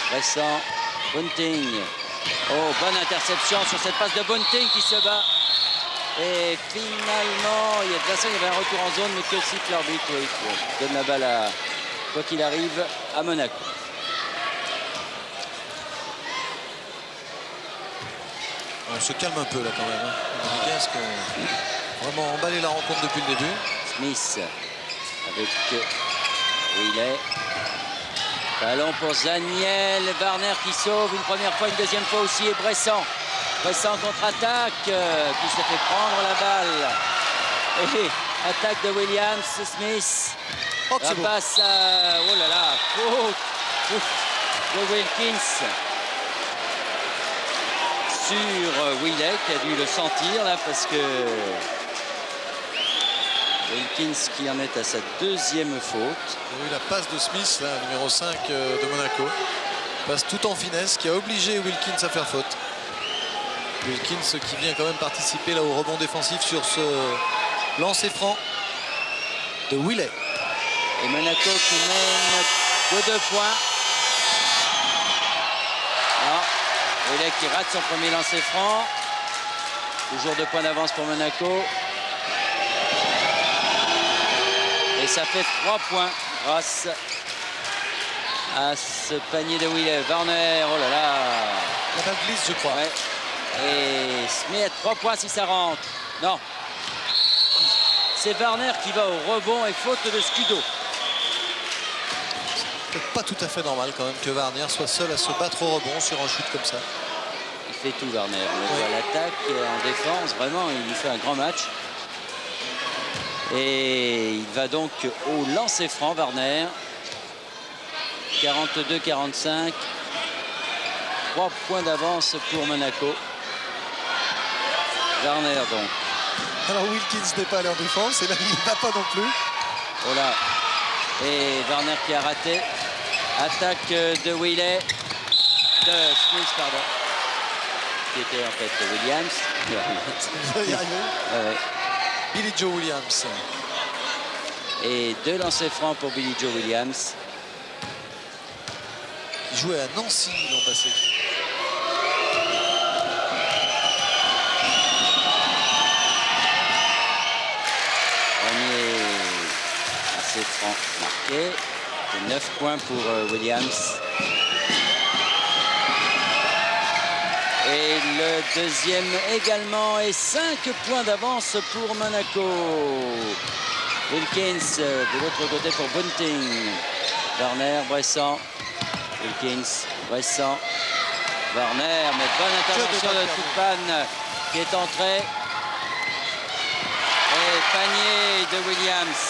Bressan, Bunting. Oh, bonne interception sur cette passe de Bunting qui se bat. Et finalement, de toute façon, il y avait un retour en zone, mais que si l'arbitre donne la balle à, quoi qu'il arrive, à Monaco. On se calme un peu là quand même. Les Monégasques ont vraiment emballé la rencontre depuis le début. Smith avec Willet. Ballon pour Zaniel. Warner qui sauve une première fois, une deuxième fois aussi. Et Bressan. Bressan contre-attaque qui se fait prendre la balle. Et attaque de Williams. Smith. Oh, La passe à... Oh là là. Faute de Wilkins. Sur Willet qui a dû le sentir là parce que Wilkins qui en est à sa deuxième faute. Il y a eu la passe de Smith, là, numéro 5 de Monaco. Passe tout en finesse qui a obligé Wilkins à faire faute. Wilkins qui vient quand même participer là au rebond défensif sur ce lancer franc de Willet. Et Monaco qui mène de 2 points. Willet qui rate son premier lancer franc. Toujours 2 points d'avance pour Monaco. Et ça fait 3 points grâce à ce panier de Willet. Warner, oh là là. La balle glisse, je crois. Ouais. Et Smith, 3 points si ça rentre. Non. C'est Warner qui va au rebond et faute de Scudo. C'est pas tout à fait normal quand même que Warner soit seul à se battre au rebond sur un shoot comme ça. Il fait tout Warner. On voit l'attaque, en défense, vraiment, il fait un grand match. Et il va donc au lancer franc, Warner. 42-45. 3 points d'avance pour Monaco. Warner donc. Alors Wilkins n'est pas allé en défense et là il ne va pas non plus. Voilà. Et Warner qui a raté. Attaque de Willet. De Smith, pardon. Qui était en fait Williams. Vous allez y arriver. Ouais. Billy Joe Williams. Et 2 lancers francs pour Billy Joe Williams. Il jouait à Nancy l'an passé. Premier lancer franc marqué. Et 9 points pour Williams. Et le deuxième également et 5 points d'avance pour Monaco. Wilkins de l'autre côté pour Bunting. Warner, Bressan. Wilkins, Bressan. Warner, mais bonne intervention de Toupane qui est entré. Et panier de Williams.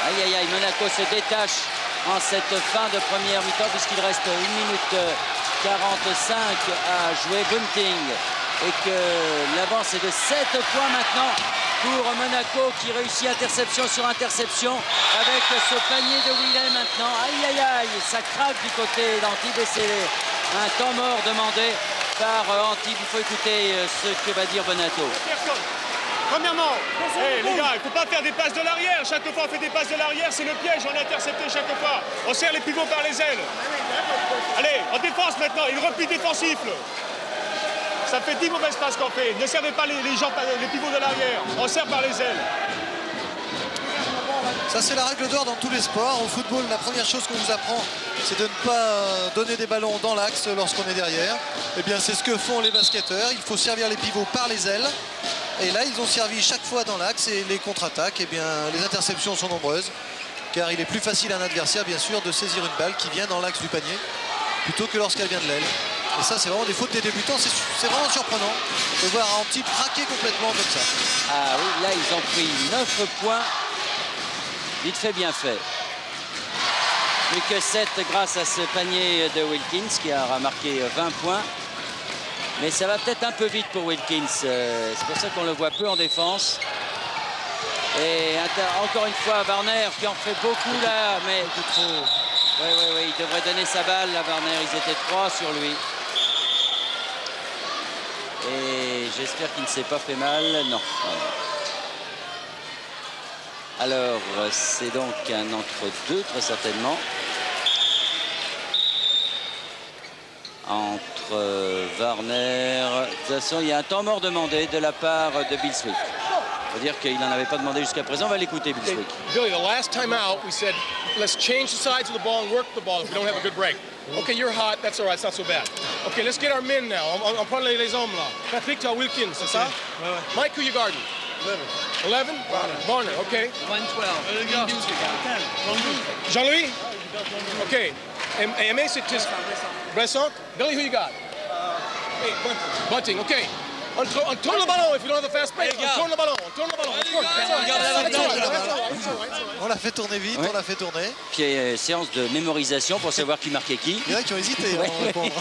Aïe aïe aïe, Monaco se détache en cette fin de première mi-temps puisqu'il reste 1 minute 45 à jouer. Bunting et que l'avance est de 7 points maintenant pour Monaco qui réussit interception sur interception avec ce panier de Willet maintenant. Aïe aïe aïe, ça craque du côté d'Antibes et c'est un temps mort demandé par Antibes. Il faut écouter ce que va dire Bonato. Premièrement, les gars, il ne faut pas faire des passes de l'arrière. Chaque fois on fait des passes de l'arrière, c'est le piège, on est intercepté chaque fois. On serre les pivots par les ailes. Allez, en défense maintenant, il repli défensif. Ça fait 10 mauvaises passes qu'on fait. Ne servez pas les pivots de l'arrière. On serre par les ailes. Ça, c'est la règle d'or dans tous les sports. Au football, la première chose qu'on vous apprend, c'est de ne pas donner des ballons dans l'axe lorsqu'on est derrière. Eh bien, c'est ce que font les basketteurs. Il faut servir les pivots par les ailes. Et là, ils ont servi chaque fois dans l'axe et les contre-attaques, eh bien, les interceptions sont nombreuses. Car il est plus facile à un adversaire, bien sûr, de saisir une balle qui vient dans l'axe du panier plutôt que lorsqu'elle vient de l'aile. Et ça, c'est vraiment des fautes des débutants. C'est vraiment surprenant de voir Antibes craquer complètement comme ça. Ah oui, là, ils ont pris 9 points. Vite fait, bien fait. Plus que 7 grâce à ce panier de Wilkins qui a marqué 20 points. Mais ça va peut-être un peu vite pour Wilkins. C'est pour ça qu'on le voit peu en défense. Et encore une fois, Warner qui en fait beaucoup là. Mais trop. Oui, il devrait donner sa balle à Warner. Ils étaient 3 sur lui. Et j'espère qu'il ne s'est pas fait mal. Non. Alors, c'est donc un entre-deux, très certainement. Entre Warner... De toute façon, il y a un temps mort demandé de la part de Bill Swick. Il faut dire qu'il n'en avait pas demandé jusqu'à présent. On va l'écouter, Bill Swick. Billy, the last time out, we said, let's change the sides of the ball and work the ball if we don't have a good break. Okay, you're hot. That's all right. It's not so bad. Okay, let's get our men now. On prend les hommes là. Patrick, tu as Wilkins, c'est ça? Ouais, ouais. Mike, who you guarding? 11? Varner, okay. 112. Jean-Louis? Okay. And Aimé, c'est Bresson? Billy, who you got? Hey, Bunting, okay. On tourne le ballon if you don't have a fast break. On tourne le ballon, On l'a fait tourner vite, Ouais. on l'a fait tourner. Puis séance de mémorisation pour savoir qui marquait qui. Il y en a qui ont hésité avant de répondre.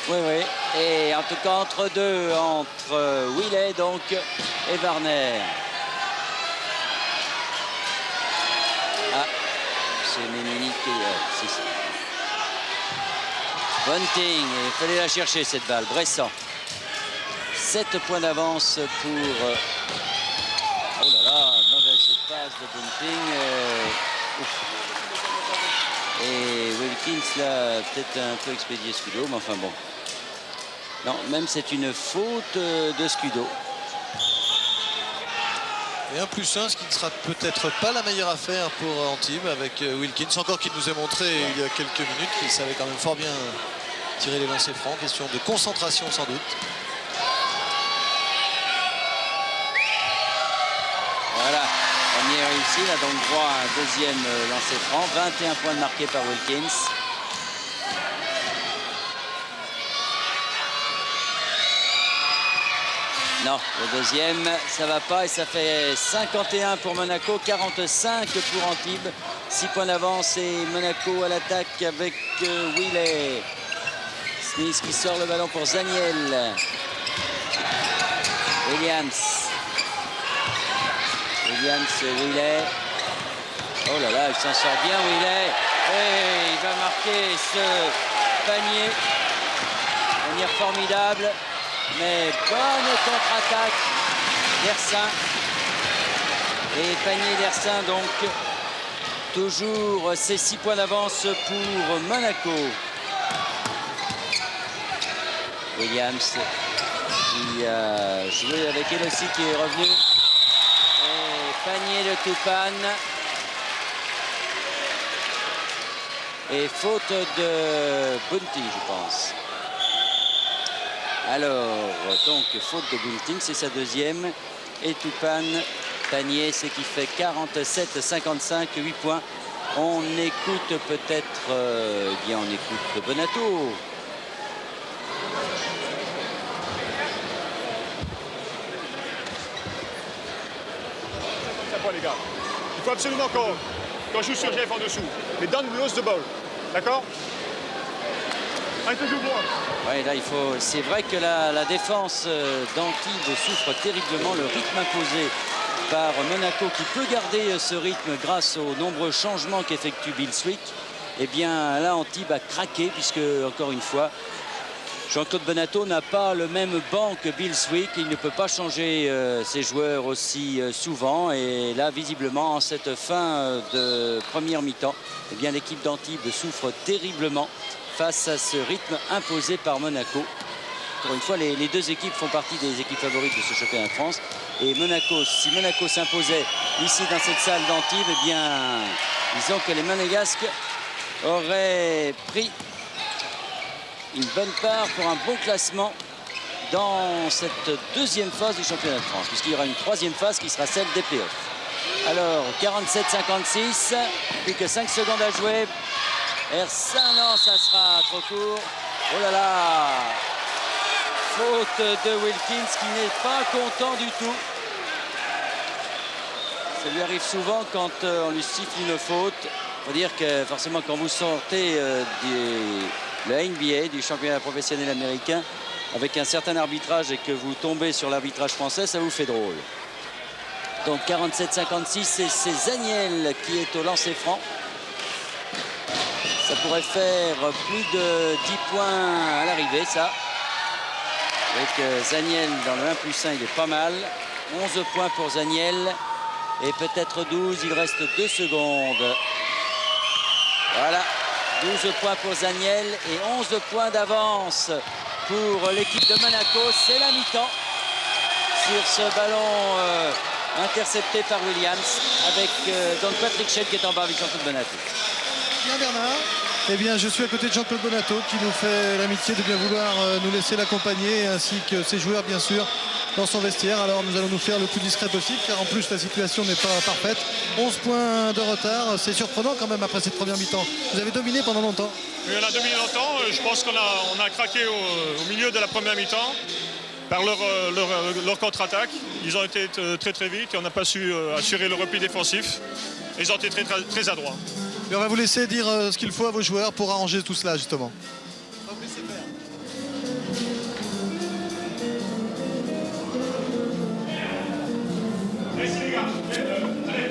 Oui, oui. Et en tout cas, entre deux, entre Willet donc et Varner. Ah, c'est Ménini qui est... Bunting, il fallait la chercher cette balle. Bressan. 7 points d'avance pour... Oh là là, mauvaise passe de Bunting. Et Wilkins, là, peut-être un peu expédié Scudo, mais enfin bon. Non, même c'est une faute de Scudo. Et 1+1, ce qui ne sera peut-être pas la meilleure affaire pour Antibes avec Wilkins. Encore qu'il nous ait montré il y a quelques minutes qu'il savait quand même fort bien tirer les lancers francs. Question de concentration sans doute. Voilà, premier réussi, il a donc droit à un deuxième lancer franc. 21 points marqués par Wilkins. Non, le deuxième, ça va pas et ça fait 51 pour Monaco, 45 pour Antibes. 6 points d'avance et Monaco à l'attaque avec Willet. Smith qui sort le ballon pour Zaniel. Williams, Willet. Oh là là, il s'en sort bien, Willet. Et il va marquer ce panier. Manière formidable. Mais bonne contre-attaque d'Ersin. Et panier d'Ersin donc. Toujours ces 6 points d'avance pour Monaco. Williams qui a joué avec Elossi qui est revenu. Et panier de Toupane. Et faute de Bunting, je pense. Alors, donc, faute de Bunting, c'est sa deuxième. Et Toupane, panier, c'est qui fait 47-55, 8 points. On écoute peut-être, eh bien, on écoute Bonato. Les gars, il faut absolument qu'on joue sur Jeff en dessous. Mais don't lose the ball. D'accord? Un toujours moins. Oui, là, il faut. C'est vrai que la défense d'Antibes souffre terriblement. Le rythme imposé par Monaco, qui peut garder ce rythme grâce aux nombreux changements qu'effectue Bill Swick. Eh bien, là, Antibes a craqué, puisque, encore une fois, Jean-Claude Bonato n'a pas le même banc que Bill Swick. Il ne peut pas changer ses joueurs aussi souvent. Et là, visiblement, en cette fin de première mi-temps, eh bien, l'équipe d'Antibes souffre terriblement face à ce rythme imposé par Monaco. Encore une fois, les deux équipes font partie des équipes favorites de ce championnat de France. Et Monaco, si Monaco s'imposait ici dans cette salle d'Antibes, eh bien, disons que les Monégasques auraient pris une bonne part pour un bon classement dans cette deuxième phase du championnat de France, puisqu'il y aura une troisième phase qui sera celle des playoffs. Alors, 47-56, plus que 5 secondes à jouer. Ersin, non, ça sera trop court. Oh là là! Faute de Wilkins qui n'est pas content du tout. Ça lui arrive souvent quand on lui siffle une faute. Il faut dire que forcément quand vous sortez de la NBA, du championnat professionnel américain, avec un certain arbitrage et que vous tombez sur l'arbitrage français, ça vous fait drôle. Donc 47-56, c'est Zaniel qui est au lancer franc. Ça pourrait faire plus de 10 points à l'arrivée, ça. Avec Zaniel dans le 1+1, il est pas mal. 11 points pour Zaniel. Et peut-être 12, il reste 2 secondes. Voilà, 12 points pour Zaniel et 11 points d'avance pour l'équipe de Monaco. C'est la mi-temps sur ce ballon intercepté par Williams avec donc Patrick Schell qui est en bas avec Jean-Claude Bonato. Bien Bernard. Eh bien, je suis à côté de Jean-Claude Bonato qui nous fait l'amitié de bien vouloir nous laisser l'accompagner, ainsi que ses joueurs, bien sûr, dans son vestiaire. Alors, nous allons nous faire le plus discret possible, car en plus, la situation n'est pas parfaite. 11 points de retard, c'est surprenant quand même après cette première mi-temps. Vous avez dominé pendant longtemps. Oui, on a dominé longtemps. Je pense qu'on a craqué au milieu de la première mi-temps par leur contre-attaque. Ils ont été très très vite et on n'a pas su assurer le repli défensif. Ils ont été très adroits. Et on va vous laisser dire ce qu'il faut à vos joueurs pour arranger tout cela, justement. Merci les gars. Allez.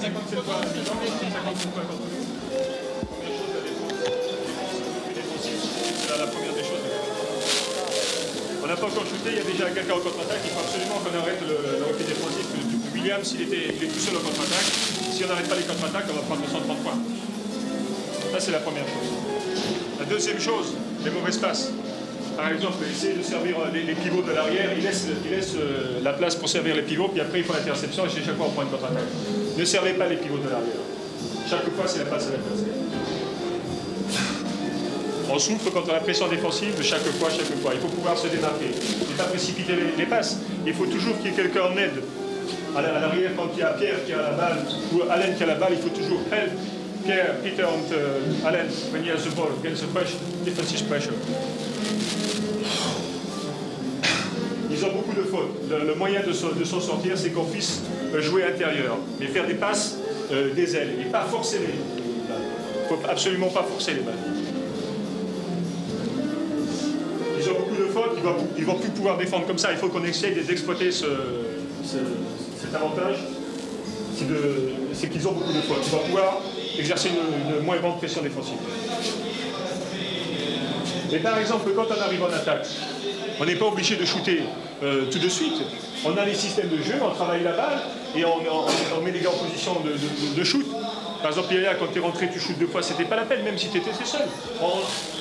C'est la première des choses. On n'a pas encore shooté, il y a déjà quelqu'un en contre-attaque. Il faut absolument qu'on arrête le repli défensif. Williams, il est tout seul en contre-attaque. Si on n'arrête pas les contre-attaques, on va prendre 230 points. Ça, c'est la première chose. La deuxième chose, les mauvais passes. Par exemple, essayer de servir les pivots de l'arrière, il laisse la place pour servir les pivots, puis après il faut l'interception et chaque fois on prend une contre-attaque. Ne servez pas les pivots de l'arrière. Chaque fois, c'est la passe à l'adversaire. On souffre quand on a la pression défensive de chaque fois. Il faut pouvoir se démarquer. Ne pas précipiter les passes. Il faut toujours qu'il y ait quelqu'un en aide. À l'arrière, quand il y a Pierre qui a la balle ou Allen qui a la balle, il faut toujours help Pierre, Peter and Allen when he has the ball against the pressure, defensive pressure. Ils ont beaucoup de fautes. Le moyen de s'en sortir, c'est qu'on puisse jouer intérieur, mais faire des passes des ailes et pas forcer les balles. Il ne faut absolument pas forcer les balles. Ils ont beaucoup de fautes, ils ne vont plus pouvoir défendre comme ça. Il faut qu'on essaye d'exploiter cet avantage. C'est qu'ils ont beaucoup de fautes. Ils vont pouvoir exercer une moins grande pression défensive. Mais par exemple, quand on arrive en attaque, on n'est pas obligé de shooter tout de suite. On a les systèmes de jeu, on travaille la balle et on met les gars en position de shoot. Par exemple, hier, quand tu es rentré, tu shootes 2 fois, c'était pas la peine, même si tu étais très seul.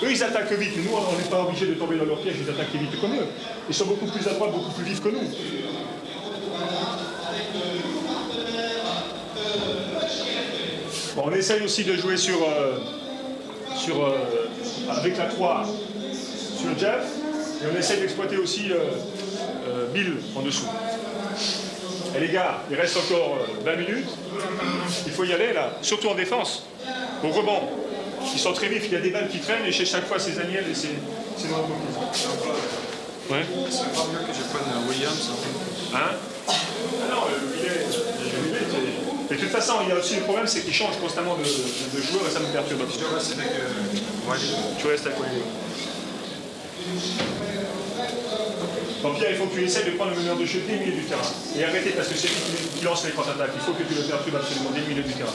Eux, ils attaquent vite. Nous, on n'est pas obligé de tomber dans leur piège, ils attaquent vite comme eux. Ils sont beaucoup plus adroits, beaucoup plus vifs que nous. Bon, on essaye aussi de jouer avec la 3 sur Jeff. Et on essaye d'exploiter aussi Bill en dessous. Et les gars, il reste encore 20 minutes. Il faut y aller là, surtout en défense. Au rebond, ils sont très vifs, il y a des balles qui traînent et chez chaque fois c'est Daniel et c'est dans le ouais. C'est pas mieux que je prenne Williams. Hein? Non, mais de toute façon, il y a aussi le problème, c'est qu'il change constamment de joueur et ça me perturbe. Je reste avec Wiley. Tu restes avec Wiley. Bon, Pierre, il faut que tu essaies de prendre le meneur de jeu dès le milieu du terrain. Et arrêter parce que c'est lui qui lance les contre-attaques. Il faut que tu le perturbes absolument dès le milieu du terrain.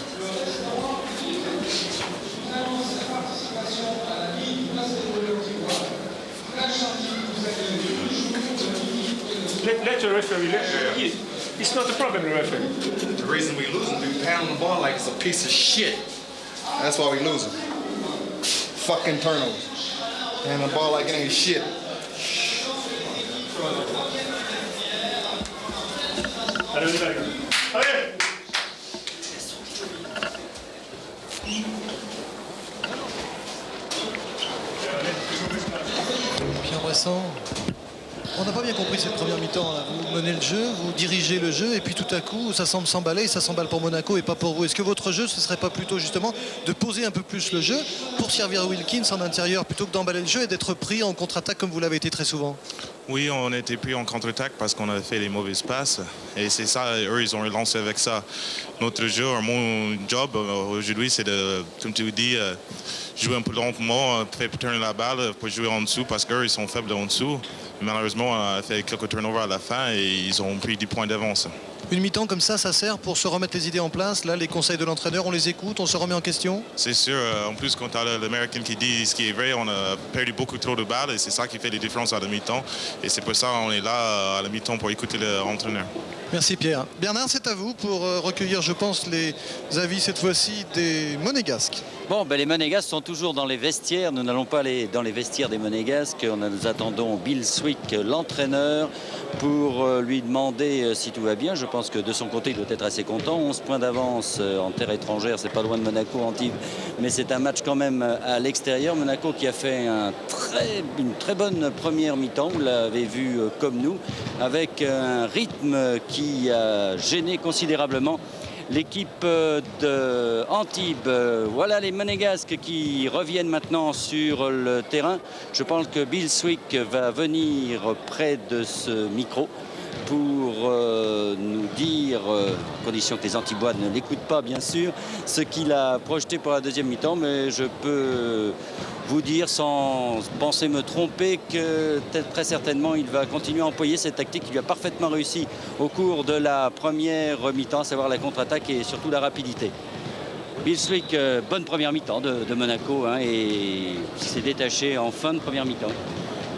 Let the referee. It's not a problem, the referee. The reason we losing, we pounding the ball like it's a piece of shit. That's why we losing. Fucking turnovers. And the ball like it ain't shit. Allez, on y va, les gars. Allez! Pierre Bressan, on n'a pas bien compris cette première mi-temps. Vous menez le jeu, vous dirigez le jeu, et puis tout à coup, ça semble s'emballer, et ça s'emballe pour Monaco et pas pour vous. Est-ce que votre jeu, ce ne serait pas plutôt justement de poser un peu plus le jeu pour servir Wilkins en intérieur, plutôt que d'emballer le jeu et d'être pris en contre-attaque comme vous l'avez été très souvent? Oui, on a été pris en contre-attaque parce qu'on a fait les mauvaises passes. Et c'est ça, eux, ils ont relancé avec ça. Notre jeu, mon job aujourd'hui, c'est de, comme tu dis, jouer un peu lentement, faire tourner la balle pour jouer en dessous parce qu'eux, ils sont faibles en dessous. Malheureusement, on a fait quelques turnovers à la fin et ils ont pris 10 points d'avance. Une mi-temps comme ça sert pour se remettre les idées en place. Là, les conseils de l'entraîneur, on les écoute, on se remet en question. C'est sûr. En plus, quand tu as l'Américain qui dit ce qui est vrai, on a perdu beaucoup trop de balles et c'est ça qui fait les différences à la mi-temps. Et c'est pour ça qu'on est là à la mi-temps pour écouter l'entraîneur. Merci Pierre. Bernard, c'est à vous pour recueillir, je pense, les avis cette fois-ci des Monégasques. Bon, ben, les Monégasques sont toujours dans les vestiaires. Nous n'allons pas aller dans les vestiaires des Monégasques. Nous attendons Bill Swick, l'entraîneur, pour lui demander si tout va bien. Je pense que de son côté, il doit être assez content. 11 points d'avance en terre étrangère, c'est pas loin de Monaco, Antibes, mais c'est un match quand même à l'extérieur. Monaco qui a fait une très bonne première mi-temps, vous l'avez vu comme nous, avec un rythme qui a gêné considérablement l'équipe de Antibes. Voilà les Monégasques qui reviennent maintenant sur le terrain. Je pense que Bill Swick va venir près de ce micro pour nous dire, à condition que les Antibois ne l'écoutent pas bien sûr, ce qu'il a projeté pour la deuxième mi-temps, mais je peux vous dire sans penser me tromper que très certainement il va continuer à employer cette tactique qui lui a parfaitement réussi au cours de la première mi-temps, à savoir la contre-attaque et surtout la rapidité. Bill Swick, bonne première mi-temps de Monaco hein, et s'est détaché en fin de première mi-temps.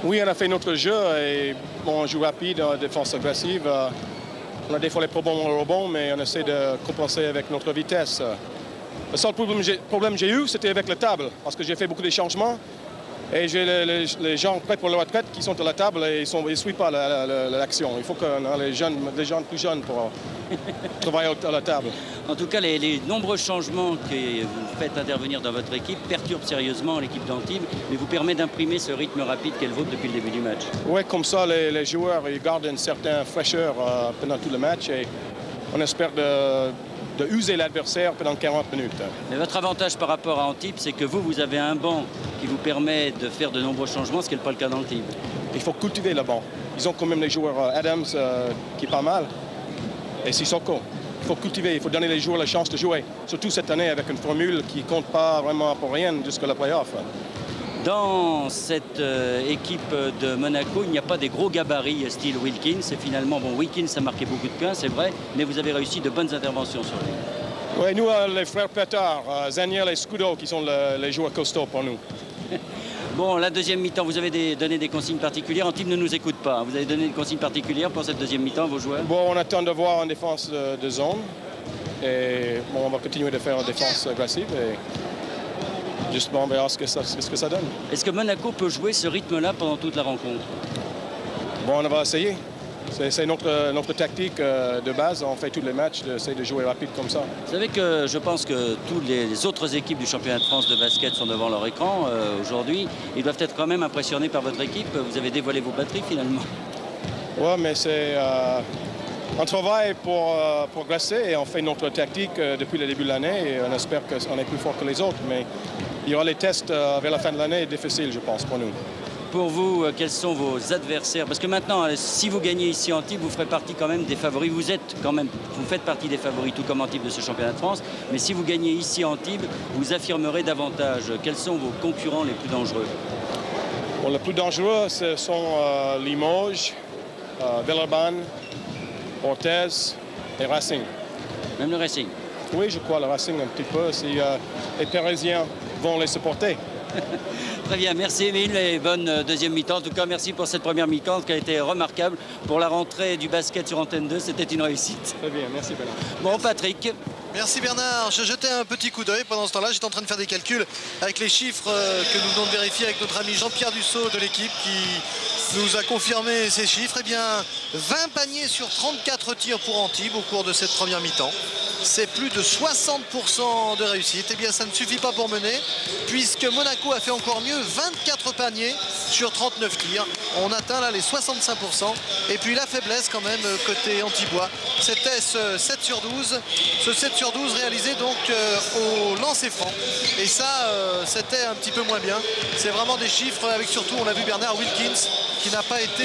Oui, on a fait notre jeu et bon, on joue rapide, en défense agressive. On a des fois les problèmes au rebond, mais on essaie de compenser avec notre vitesse. Le seul problème que j'ai eu, c'était avec la table, parce que j'ai fait beaucoup de changements. Et j'ai les gens prêts pour la retraite qui sont à la table et ils ne suivent pas l'action. Il faut qu'on ait les gens plus jeunes pour travailler à la table. En tout cas, les nombreux changements que vous faites intervenir dans votre équipe perturbent sérieusement l'équipe d'Antibes, mais vous permet d'imprimer ce rythme rapide qu'elle vaut depuis le début du match. Oui, comme ça, les joueurs ils gardent une certaine fraîcheur pendant tout le match et on espère de user l'adversaire pendant 40 minutes. Mais votre avantage par rapport à Antibes, c'est que vous avez un banc qui vous permet de faire de nombreux changements, ce qui n'est pas le cas d'Antibes. Il faut cultiver le banc. Ils ont quand même les joueurs Adams qui est pas mal et Sissoko. Il faut cultiver, il faut donner les joueurs la chance de jouer. Surtout cette année avec une formule qui ne compte pas vraiment pour rien jusqu'à la play-off. Dans cette équipe de Monaco, il n'y a pas des gros gabarits style Wilkins. Et finalement, bon, Wilkins a marqué beaucoup de points, c'est vrai, mais vous avez réussi de bonnes interventions sur lui. Oui, nous, les frères Pétard, Zaniel et Scudo, qui sont les joueurs costauds pour nous. Bon, la deuxième mi-temps, vous avez donné des consignes particulières. Antibes ne nous écoute pas. Vous avez donné des consignes particulières pour cette deuxième mi-temps, vos joueurs? Bon, on attend de voir en défense de zone. Et bon, on va continuer de faire une défense agressive. Et justement, on verra ce que ça donne. Est-ce que Monaco peut jouer ce rythme-là pendant toute la rencontre? Bon, on va essayer. C'est notre tactique de base. On fait tous les matchs, d'essayer de jouer rapide comme ça. Vous savez que je pense que toutes les autres équipes du championnat de France de basket sont devant leur écran aujourd'hui. Ils doivent être quand même impressionnés par votre équipe. Vous avez dévoilé vos batteries finalement. Oui, mais c'est... on travaille pour progresser et on fait notre tactique depuis le début de l'année et on espère qu'on est plus fort que les autres. Mais il y aura les tests vers la fin de l'année difficiles, je pense, pour nous. Pour vous, quels sont vos adversaires? Parce que maintenant, si vous gagnez ici en Antibes, vous ferez partie quand même des favoris. Vous faites partie des favoris, tout comme Antibes de ce championnat de France. Mais si vous gagnez ici en Antibes, vous affirmerez davantage. Quels sont vos concurrents les plus dangereux? Bon, les plus dangereux, ce sont Limoges, Villeurbanne, Orthez et Racing. Même le Racing? Oui, je crois le Racing un petit peu. Si les Parisiens vont les supporter. Très bien, merci Émile et bonne deuxième mi-temps. En tout cas, merci pour cette première mi-temps qui a été remarquable. Pour la rentrée du basket sur Antenne 2, c'était une réussite. Très bien, merci Bernard. Bon, Patrick. Merci Bernard. Je jetais un petit coup d'œil pendant ce temps-là. J'étais en train de faire des calculs avec les chiffres que nous venons de vérifier avec notre ami Jean-Pierre Dussault de l'équipe qui nous a confirmé ces chiffres. Eh bien, 20 paniers sur 34 tirs pour Antibes au cours de cette première mi-temps. C'est plus de 60% de réussite. Eh bien, ça ne suffit pas pour mener, puisque Monaco a fait encore mieux, 24 paniers sur 39 tirs. On atteint là les 65%. Et puis la faiblesse quand même côté Antibois, c'était ce 7 sur 12. Ce 7 sur 12 réalisé donc au lancer franc. Et ça, c'était un petit peu moins bien. C'est vraiment des chiffres avec surtout, on l'a vu Bernard Wilkins, qui n'a pas été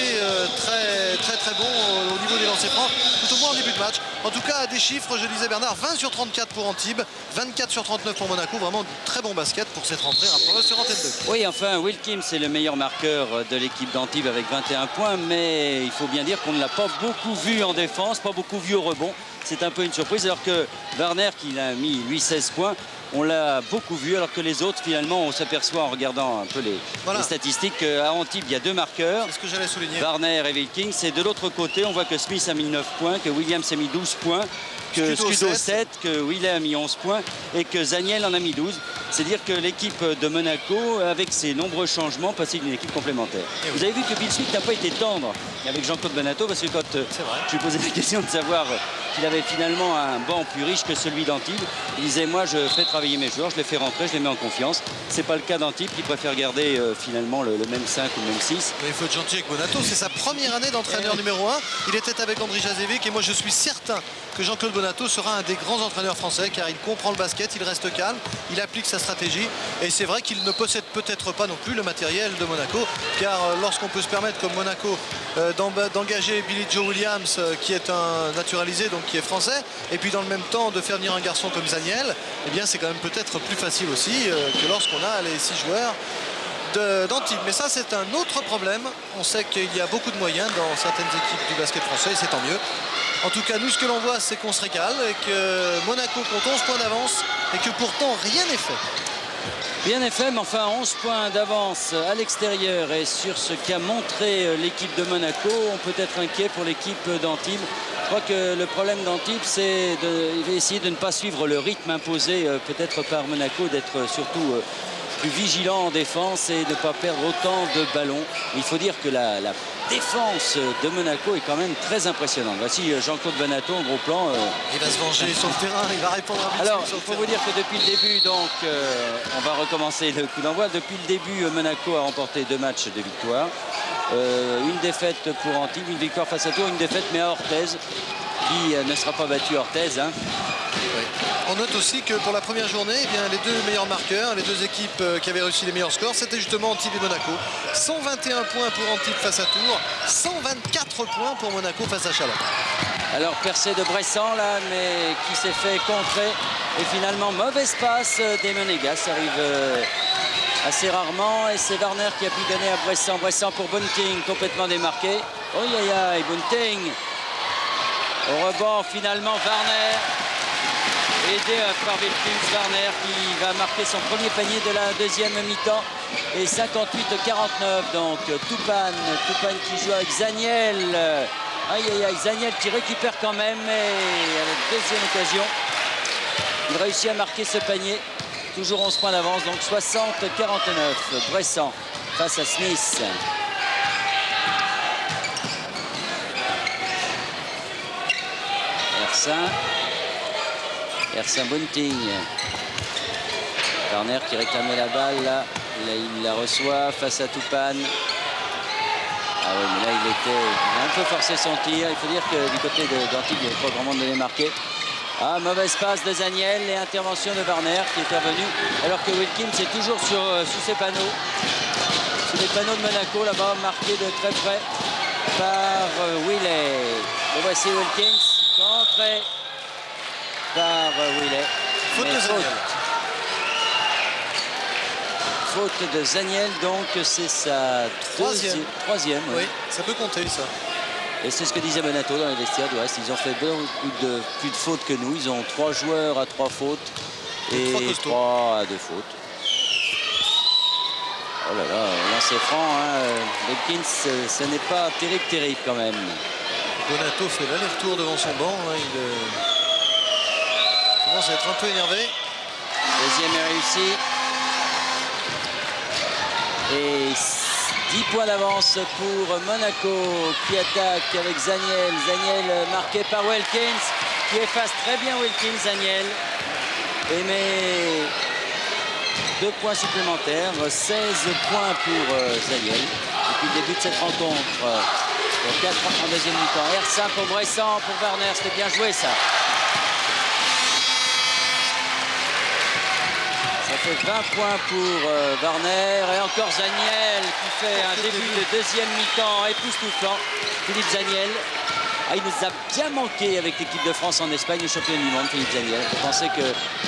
très bon au niveau des lancers francs, tout au moins en début de match. En tout cas, des chiffres, je disais Bernard, 20 sur 34 pour Antibes, 24 sur 39 pour Monaco. Vraiment très bon basket pour cette rentrée sur Antenne 2. Oui, enfin, Wilkins est le meilleur marqueur de l'équipe d'Antibes avec 21 points, mais il faut bien dire qu'on ne l'a pas beaucoup vu en défense, pas beaucoup vu au rebond. C'est un peu une surprise, alors que Warner, qui a mis, lui, 16 points, on l'a beaucoup vu, alors que les autres, finalement, on s'aperçoit en regardant un peu les statistiques qu'à Antibes, il y a 2 marqueurs. C'est ce que j'allais souligner. Warner et Wilkins. Et de l'autre côté, on voit que Smith a mis 9 points, que Williams a mis 12 points, que Scudo 7, que Willet a mis 11 points et que Zaniel en a mis 12. C'est dire que l'équipe de Monaco, avec ses nombreux changements, passait d'une équipe complémentaire. Vous avez vu que Bill Smith n'a pas été tendre avec Jean-Claude Bonato, parce que quand je lui posais la question de savoir qu'il avait finalement un banc plus riche que celui d'Antibes, il disait moi je fais travailler mes joueurs, je les fais rentrer, je les mets en confiance. C'est pas le cas d'Antibes qui préfère garder finalement le même 5 ou le même 6. Mais il faut être gentil avec Bonato, c'est sa première année d'entraîneur numéro 1. Il était avec André Jazevic et moi je suis certain que Jean-Claude Bonato sera un des grands entraîneurs français car il comprend le basket, il reste calme, il applique sa stratégie et c'est vrai qu'il ne possède peut-être pas non plus le matériel de Monaco car lorsqu'on peut se permettre comme Monaco d'engager Billy Joe Williams qui est un naturalisé donc qui est français et puis dans le même temps de faire venir un garçon comme Zaniel, eh bien c'est quand même peut-être plus facile aussi que lorsqu'on a les 6 joueurs d'Antibes. Mais ça c'est un autre problème. On sait qu'il y a beaucoup de moyens dans certaines équipes du basket français et c'est tant mieux. En tout cas nous ce que l'on voit c'est qu'on se régale et que Monaco compte 11 points d'avance et que pourtant rien n'est fait. Rien n'est fait, mais enfin 11 points d'avance à l'extérieur et sur ce qu'a montré l'équipe de Monaco, on peut être inquiet pour l'équipe d'Antibes. Je crois que le problème d'Antibes, c'est d'essayer de ne pas suivre le rythme imposé peut-être par Monaco, d'être surtout plus vigilant en défense et de ne pas perdre autant de ballons. Il faut dire que la défense de Monaco est quand même très impressionnante. Voici Jean-Claude Bonato en gros plan. Il va se venger sur le terrain, il va répondre à Alors, il faut vous dire que depuis le début, donc, on va recommencer le coup d'envoi. Depuis le début, Monaco a remporté 2 matchs de victoire. Une défaite pour Antibes, une victoire face à Tours, une défaite mais à Orthez, qui ne sera pas battu Orthez. Hein. Oui. On note aussi que pour la première journée, eh bien, les 2 meilleurs marqueurs, les 2 équipes qui avaient réussi les meilleurs scores, c'était justement Antibes et Monaco. 121 points pour Antibes face à Tours, 124 points pour Monaco face à Chalon. Alors percée de Bressan là, mais qui s'est fait contrer. Et finalement, mauvaise passe des Monégas. Ça arrive assez rarement. Et c'est Warner qui a pu donner à Bressan. Bressan pour Bunting, complètement démarqué. Oh aïe aïe, Bunting. Au rebond, finalement, Warner. Aidé par Wilkins, Warner qui va marquer son premier panier de la deuxième mi-temps. Et 58-49, donc Toupane qui joue avec Zaniel. Aïe aïe aïe, Zaniel qui récupère quand même. Et à la deuxième occasion, il réussit à marquer ce panier. Toujours 11 points d'avance, donc 60-49. Bressan face à Smith. Ersin Bunting. Warner qui réclamait la balle là. Il la reçoit face à Toupane. Ah oui, mais là il a un peu forcé son tir. Il faut dire que du côté d'Antibes, il n'y avait pas vraiment de marquer. Ah, mauvaise passe de Zaniel et intervention de Warner qui est revenu. Alors que Wilkins est toujours sous ses panneaux. Sous les panneaux de Monaco, là-bas, marqué de très près par Willet. Et voici Wilkins, contré par Willet. Faute de Zaniel. Faute de Zaniel, donc c'est sa troisième. Oui, ça peut compter ça. Et c'est ce que disait Bonato dans les vestiaires du reste. Ils ont fait plus de fautes que nous. Ils ont 3 joueurs à 3 fautes et 3 à 2 fautes. Oh là là, lancer franc, hein. Wilkins, ce n'est pas terrible quand même. Bonato fait l'aller-retour devant son banc. Hein. Il commence à être un peu énervé. Deuxième est réussi. Et 10 points d'avance pour Monaco qui attaque avec Zaniel. Zaniel marqué par Wilkins qui efface très bien Wilkins, Zaniel. Et met 2 points supplémentaires, 16 points pour Zaniel. Depuis le début de cette rencontre, pour 4 en deuxième mi-temps. Ersin pour Bressan, pour Warner, c'était bien joué ça. Ça fait 20 points pour Warner et encore Zaniel qui fait un début de deuxième mi-temps époustouflant. Philippe Zaniel. Ah, il nous a bien manqué avec l'équipe de France en Espagne, le champion du monde, Philippe Zaniel. Je pensais que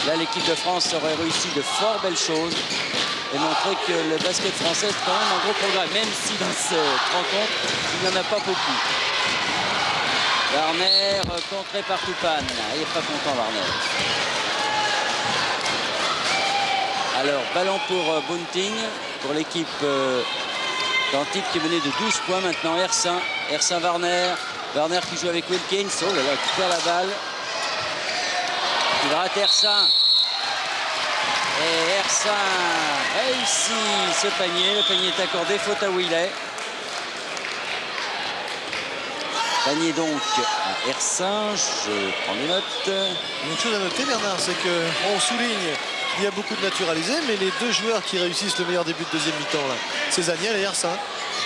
là, l'équipe de France aurait réussi de fort belles choses et montrer que le basket français est quand même un gros progrès, même si dans cette rencontre, il n'y en a pas beaucoup. Warner contré par Toupane. Il n'est pas content, Warner. Alors, ballon pour Bunting, pour l'équipe d'Antibes qui menait de 12 points maintenant. Ersin Warner. Warner qui joue avec Wilkins. Oh là là, qui perd la balle. Il rate Ersin. Et Ersin réussit ce panier. Le panier est accordé, faute à Willet. Panier donc à Ersin. Je prends des notes. Une chose à noter, Bernard, c'est qu'on souligne qu'il y a beaucoup de naturalisés, mais les deux joueurs qui réussissent le meilleur début de deuxième mi-temps, c'est Zaniel et Ersin.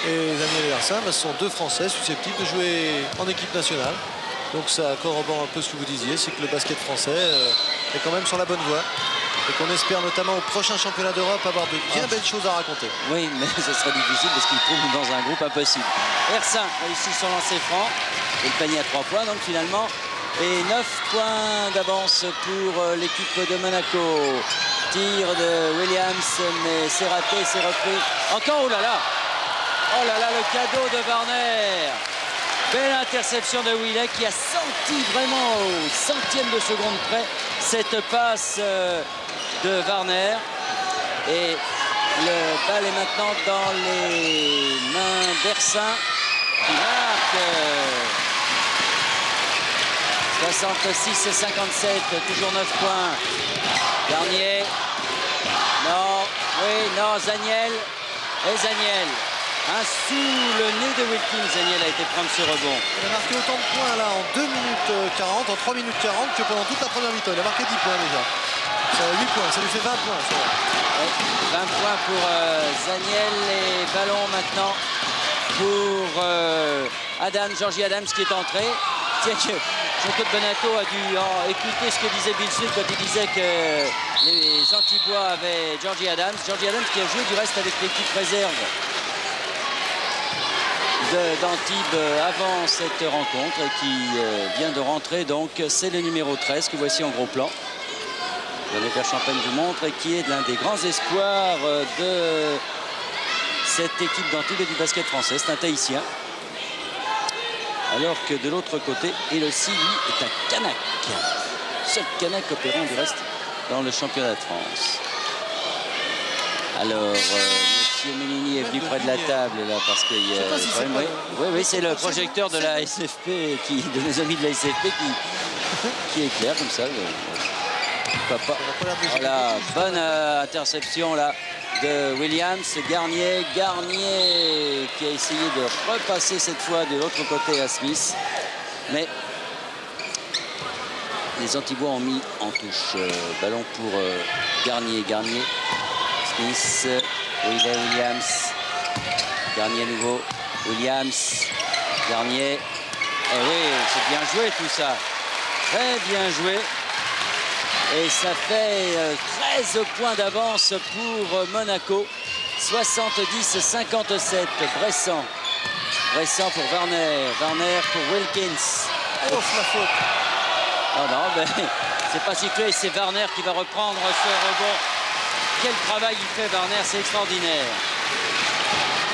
Et Zaniel et Ersin, ce sont deux Français susceptibles de jouer en équipe nationale. Donc ça corrobore un peu ce que vous disiez, c'est que le basket français est quand même sur la bonne voie. Et qu'on espère notamment au prochain championnat d'Europe avoir de bien belles choses à raconter. Oui, mais ce sera difficile parce qu'il trouve dans un groupe impossible. Ersin réussit son lancer franc. Et le panier à 3 points, donc finalement. Et 9 points d'avance pour l'équipe de Monaco. Tir de Williams, mais c'est raté, c'est repris. Encore, oh là là! Oh là là, le cadeau de Warner. Belle interception de Willet qui a senti vraiment au centième de seconde près cette passe de Warner. Et le balle est maintenant dans les mains d'Ersin qui marque 66-57, toujours 9 points. Garnier. Non, oui, non, Zaniel. Et Zaniel. Sous le nez de Wilkins, Zaniel a été prendre ce rebond. Il a marqué autant de points là en 2 minutes 40, en 3 minutes 40 que pendant toute la première mi-temps. Il a marqué 10 points déjà. Ça a 8 points, ça lui fait 20 points. Ça. Ouais, 20 points pour Zaniel et ballon maintenant pour Georgie Adams qui est entré. Tiens que Jean-Claude Bonato a dû écouter ce que disait Bill Smith quand il disait que les Antibois avaient Georgie Adams. Georgie Adams qui a joué du reste avec l'équipe réserve d'Antibes avant cette rencontre et qui vient de rentrer. Donc c'est le numéro 13 que voici en gros plan. Jean-Pierre Champagne vous montre et qui est l'un des grands espoirs de cette équipe d'Antibes et du basket français. C'est un Tahitien. Alors que de l'autre côté, il aussi, lui, est un Kanak. Seul Kanak opérant du reste dans le championnat de France. Alors, Monsieur Mélini est venu près de la table là parce qu'il y a si oui, c'est le projecteur de la SFP, de nos amis de la SFP qui éclaire comme ça. Pourquoi pas. Voilà, bonne interception là de Williams. Garnier qui a essayé de repasser cette fois de l'autre côté à Smith. Mais les Antibois ont mis en touche. Ballon pour Garnier. Smith, Williams. Garnier à nouveau. Williams. Garnier. Et oui, c'est bien joué tout ça. Très bien joué. Et ça fait 13 points d'avance pour Monaco. 70-57. Bressan pour Warner. Warner pour Wilkins. Ouf, la faute. Oh non, ben, c'est pas sifflé. C'est Warner qui va reprendre ce rebond. Quel travail il fait, Warner. C'est extraordinaire.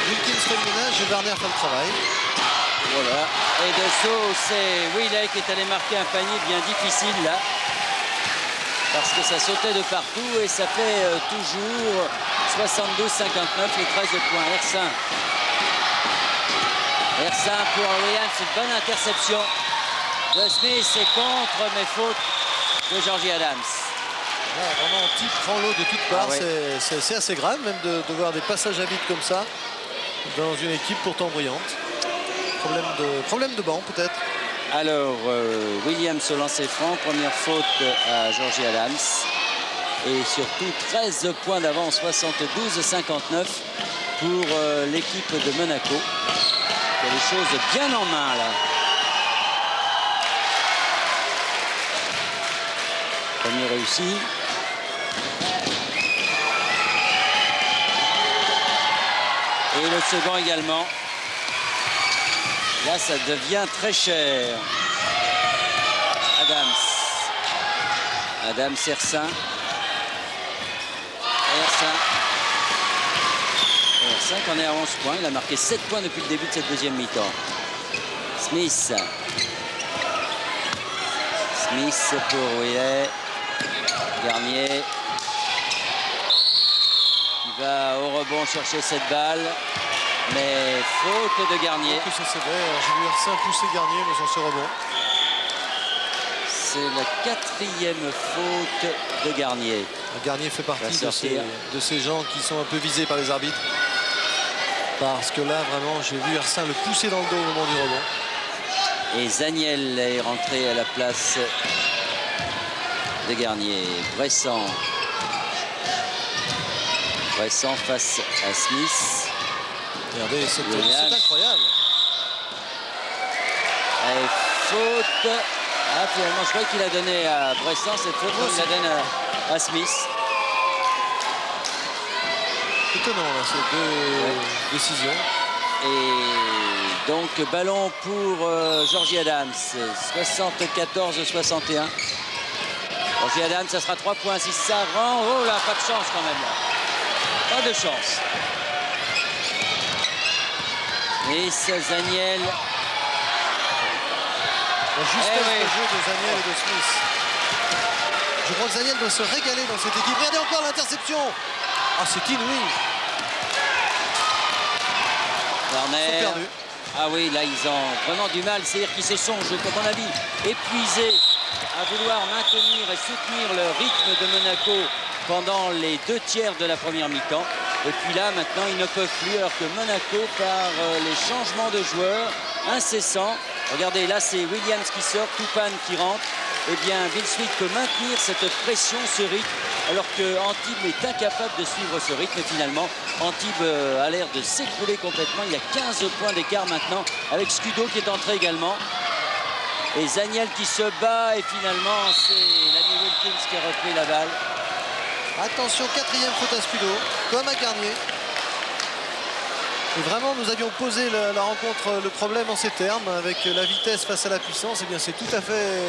Wilkins fait le ménage et Warner fait le travail. Voilà. Et dessous, c'est Willet qui est allé marquer un panier bien difficile là. Parce que ça sautait de partout et ça fait toujours 72-59, les 13 points. Ersin pour Williams, une bonne interception de Smith, c'est contre, mais faute de Georgie Adams. Là, vraiment, Antibes prend l'eau de toutes parts. Ah ouais. C'est assez grave même de voir des passages à vide comme ça dans une équipe pourtant brillante. Problème de banc peut-être. Alors, Williams au lancer franc, première faute à Georgie Adams. Et surtout 13 points d'avance, 72-59 pour l'équipe de Monaco. Il y a les choses bien en main là. Premier réussi. Et le second également. Là, ça devient très cher. Adams, Ersin. Ersin qui en est à 11 points. Il a marqué 7 points depuis le début de cette deuxième mi-temps. Smith pour Willet. Garnier. Il va au rebond chercher cette balle. Mais faute de Garnier. Que c'est sévère. J'ai vu Hersin pousser Garnier, mais sur ce rebond. C'est la 4e faute de Garnier. Garnier fait partie de ces gens qui sont un peu visés par les arbitres. Parce que là, vraiment, j'ai vu Hersin le pousser dans le dos au moment du rebond. Et Zaniel est rentré à la place de Garnier. Bressan face à Smith. Regardez, c'est incroyable. Et faute. Ah, finalement, je crois qu'il a donné à Bressan cette faute, il la donne à Smith. Étonnant, là, ces deux décisions. Et donc, ballon pour Georgie Adams, 74-61. Georgie Adams, ça sera 3 points si ça rend. Oh là, pas de chance quand même là. Pas de chance. Et c'est Zaniel. La justesse de jeu de Zaniel et de Smith. Je crois que Zaniel doit se régaler dans cette équipe. Regardez encore l'interception. Ah, c'est inouï. Warner. Ah oui, là, ils ont vraiment du mal. C'est-à-dire qu'ils se sont, à mon avis, épuisés à vouloir maintenir et soutenir le rythme de Monaco pendant les 2 tiers de la première mi-temps. Et puis là, maintenant, ils ne peuvent plus, alors que Monaco, par les changements de joueurs incessants, regardez, là, c'est Williams qui sort, Toupane qui rentre. Eh bien, Bill Smith peut maintenir cette pression, ce rythme, alors que Antibes est incapable de suivre ce rythme. Et finalement, Antibes a l'air de s'écrouler complètement. Il y a 15 points d'écart maintenant, avec Scudo qui est entré également. Et Zaniel qui se bat, et finalement, c'est l'ami Wilkins qui a repris la balle. Attention, 4e faute à Scudo, comme à Garnier. Et vraiment, nous avions posé la rencontre, le problème en ces termes, avec la vitesse face à la puissance. Et bien, c'est tout à fait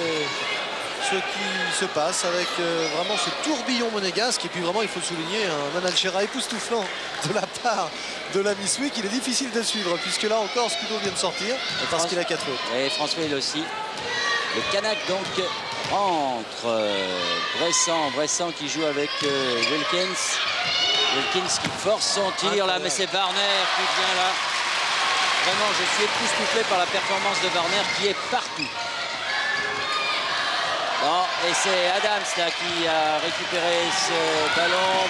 ce qui se passe avec vraiment ce tourbillon monégasque. Et puis vraiment, il faut le souligner, un Manalchera époustouflant de la part de l'ami Swick. Il est difficile de suivre, puisque là encore, Scudo vient de sortir, parce qu'il a 4 fautes. Et François, il aussi. Le Canac, donc, entre Bressan qui joue avec Wilkins. Wilkins qui force son tir là, mais c'est Warner qui vient là. Vraiment, je suis époustouflé par la performance de Warner qui est partout. Bon, et c'est Adams là qui a récupéré ce ballon.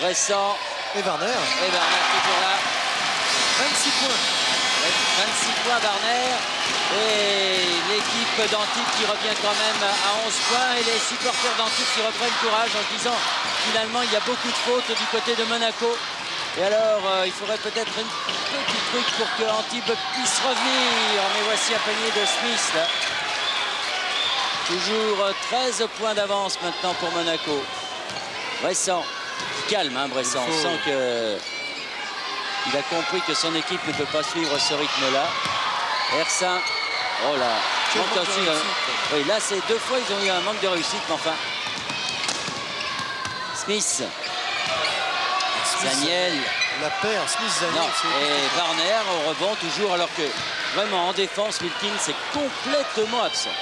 Bressan. Et Warner. Toujours là. 26 points. 26 points Warner. Et l'équipe d'Antibes qui revient quand même à 11 points. Et les supporters d'Antibes qui reprennent courage en disant finalement il y a beaucoup de fautes du côté de Monaco. Et alors il faudrait peut-être un petit truc pour que Antibes puisse revenir. Mais voici un panier de Smith là. Toujours 13 points d'avance maintenant pour Monaco. Bressan, calme hein, Bressan. On sent qu'il a compris que son équipe ne peut pas suivre ce rythme-là. Hersin, oh là, oui, là c'est 2 fois ils ont eu un manque de réussite, mais enfin. Smith. Zaniel. La paire, Smith-Zaniel. Et Warner au rebond toujours, alors que vraiment en défense, Wilkins est complètement absent.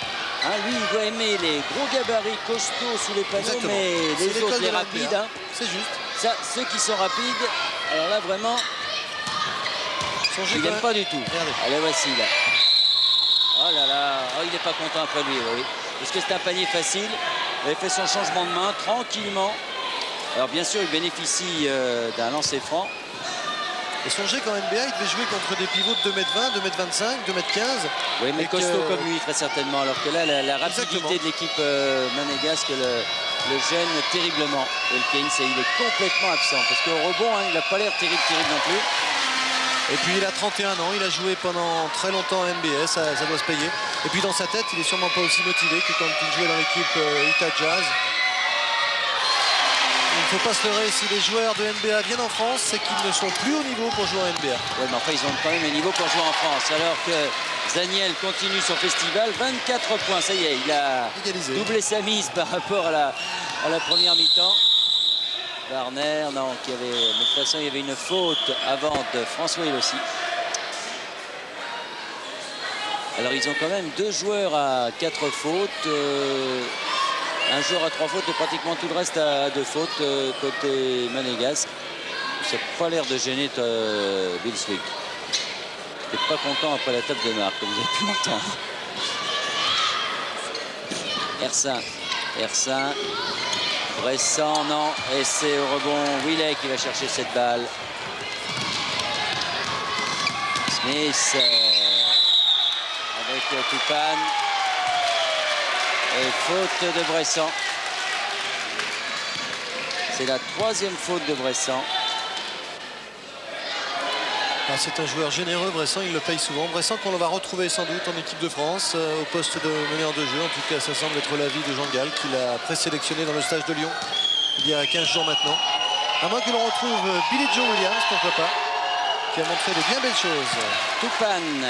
Hein, lui, il doit aimer les gros gabarits costauds sous les panneaux. Exactement. Mais les autres, les rapides. Hein, c'est juste. Ça, ceux qui sont rapides, alors là vraiment, ils n'aiment pas du tout. Regardez. Allez, voici là. Oh là là, oh, il n'est pas content après lui, oui. Parce que c'est un panier facile. Il avait fait son changement de main tranquillement. Alors bien sûr, il bénéficie d'un lancer franc. Et songez qu'en NBA, il devait jouer contre des pivots de 2m20, 2m25, 2m15. Oui, mais costaud comme lui, très certainement. Alors que là, la rapidité de l'équipe monégasque le gêne terriblement. Wilkins, il est complètement absent. Parce qu'au rebond, hein, il n'a pas l'air terrible non plus. Et puis il a 31 ans, il a joué pendant très longtemps à NBA, ça doit se payer. Et puis dans sa tête, il est sûrement pas aussi motivé que quand il jouait dans l'équipe Utah Jazz. Il ne faut pas se leurrer, si les joueurs de NBA viennent en France, c'est qu'ils ne sont plus au niveau pour jouer en NBA. Oui, mais enfin, ils ont quand même un niveau pour jouer en France. Alors que Zaniel continue son festival, 24 points, ça y est, il a doublé sa mise par rapport à la première mi-temps. Warner, non, mais de toute façon, il y avait une faute avant de François Hill aussi. Alors, ils ont quand même 2 joueurs à 4 fautes. Un joueur à 3 fautes et pratiquement tout le reste à 2 fautes côté monégasque. Ça n'a pas l'air de gêner Bill Swick. Il n'est pas content après la table de marque, comme vous avez pu l'entendre. Hersin. Bressan, non. Et c'est au rebond Willet qui va chercher cette balle. Smith avec Toupane. Et faute de Bressan. C'est la 3e faute de Bressan. C'est un joueur généreux, Bressan, il le paye souvent. Bressan qu'on va retrouver sans doute en équipe de France au poste de meneur de jeu. En tout cas, ça semble être l'avis de Jean Gall qui l'a présélectionné dans le stage de Lyon il y a 15 jours maintenant. À moins que l'on retrouve Billy Joe Williams, pourquoi pas, qui a montré de bien belles choses. Toupane.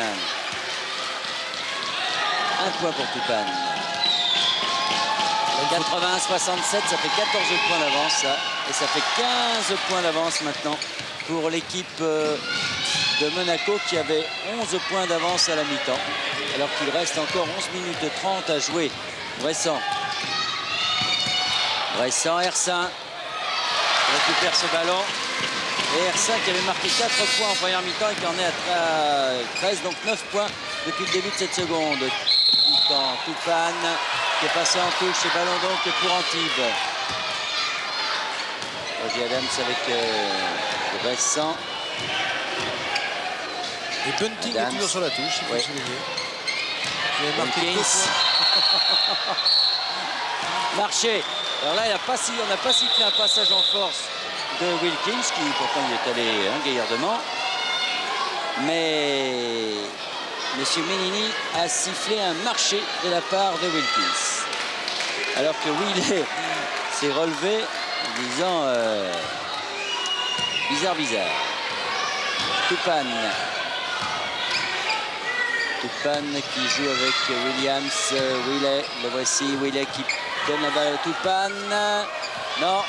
1 point pour Toupane. 80-67, ça fait 14 points d'avance, ça. Et ça fait 15 points d'avance maintenant pour l'équipe de Monaco qui avait 11 points d'avance à la mi-temps. Alors qu'il reste encore 11 minutes 30 à jouer. Bressan, Hersin récupère ce ballon. Et Hersin qui avait marqué 4 points en première mi-temps et qui en est à 13, donc 9 points depuis le début de cette seconde. Toupane qui est passé en touche, ce ballon donc pour Antibes. Roger Adams avec Bressan. Et Bunting est toujours sur la touche, il faut le souligner. Il a marqué 2 points. Marché. Alors là, on n'a pas sifflé un passage en force de Wilkins, qui pourtant il est allé gaillardement. Mais M. Menini a sifflé un marché de la part de Wilkins. Alors que Willet s'est relevé en disant bizarre. Toupane qui joue avec Williams. Willet, le voici. Willet qui donne la balle à Toupane. Non.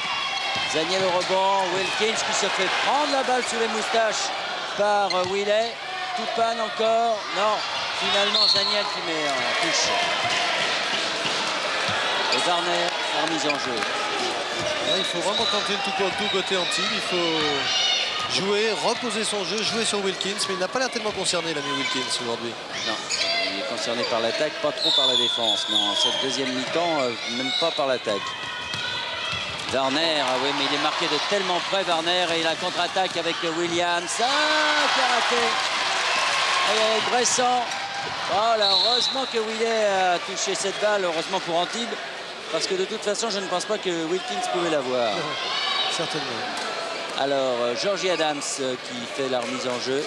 Zaniel au rebond. Wilkins qui se fait prendre la balle sous les moustaches par Willet. Toupane encore. Non. Finalement, Zaniel qui met en touche. Et Varner, la remise en jeu. Là, il faut vraiment tenter le tout pour tout côté Antibes. Il faut jouer, reposer son jeu, jouer sur Wilkins. Mais il n'a pas l'air tellement concerné, l'ami Wilkins, aujourd'hui. Non, il est concerné par l'attaque, pas trop par la défense. Non, cette deuxième mi-temps, même pas par l'attaque. Varner, oui, mais il est marqué de tellement près, Varner. Et il a contre-attaque avec Williams. Karaté. Et Bressan. Oh là, heureusement que Willet a touché cette balle, heureusement pour Antibes, parce que de toute façon, je ne pense pas que Wilkins pouvait l'avoir. Certainement. Alors, Georgie Adams qui fait la remise en jeu.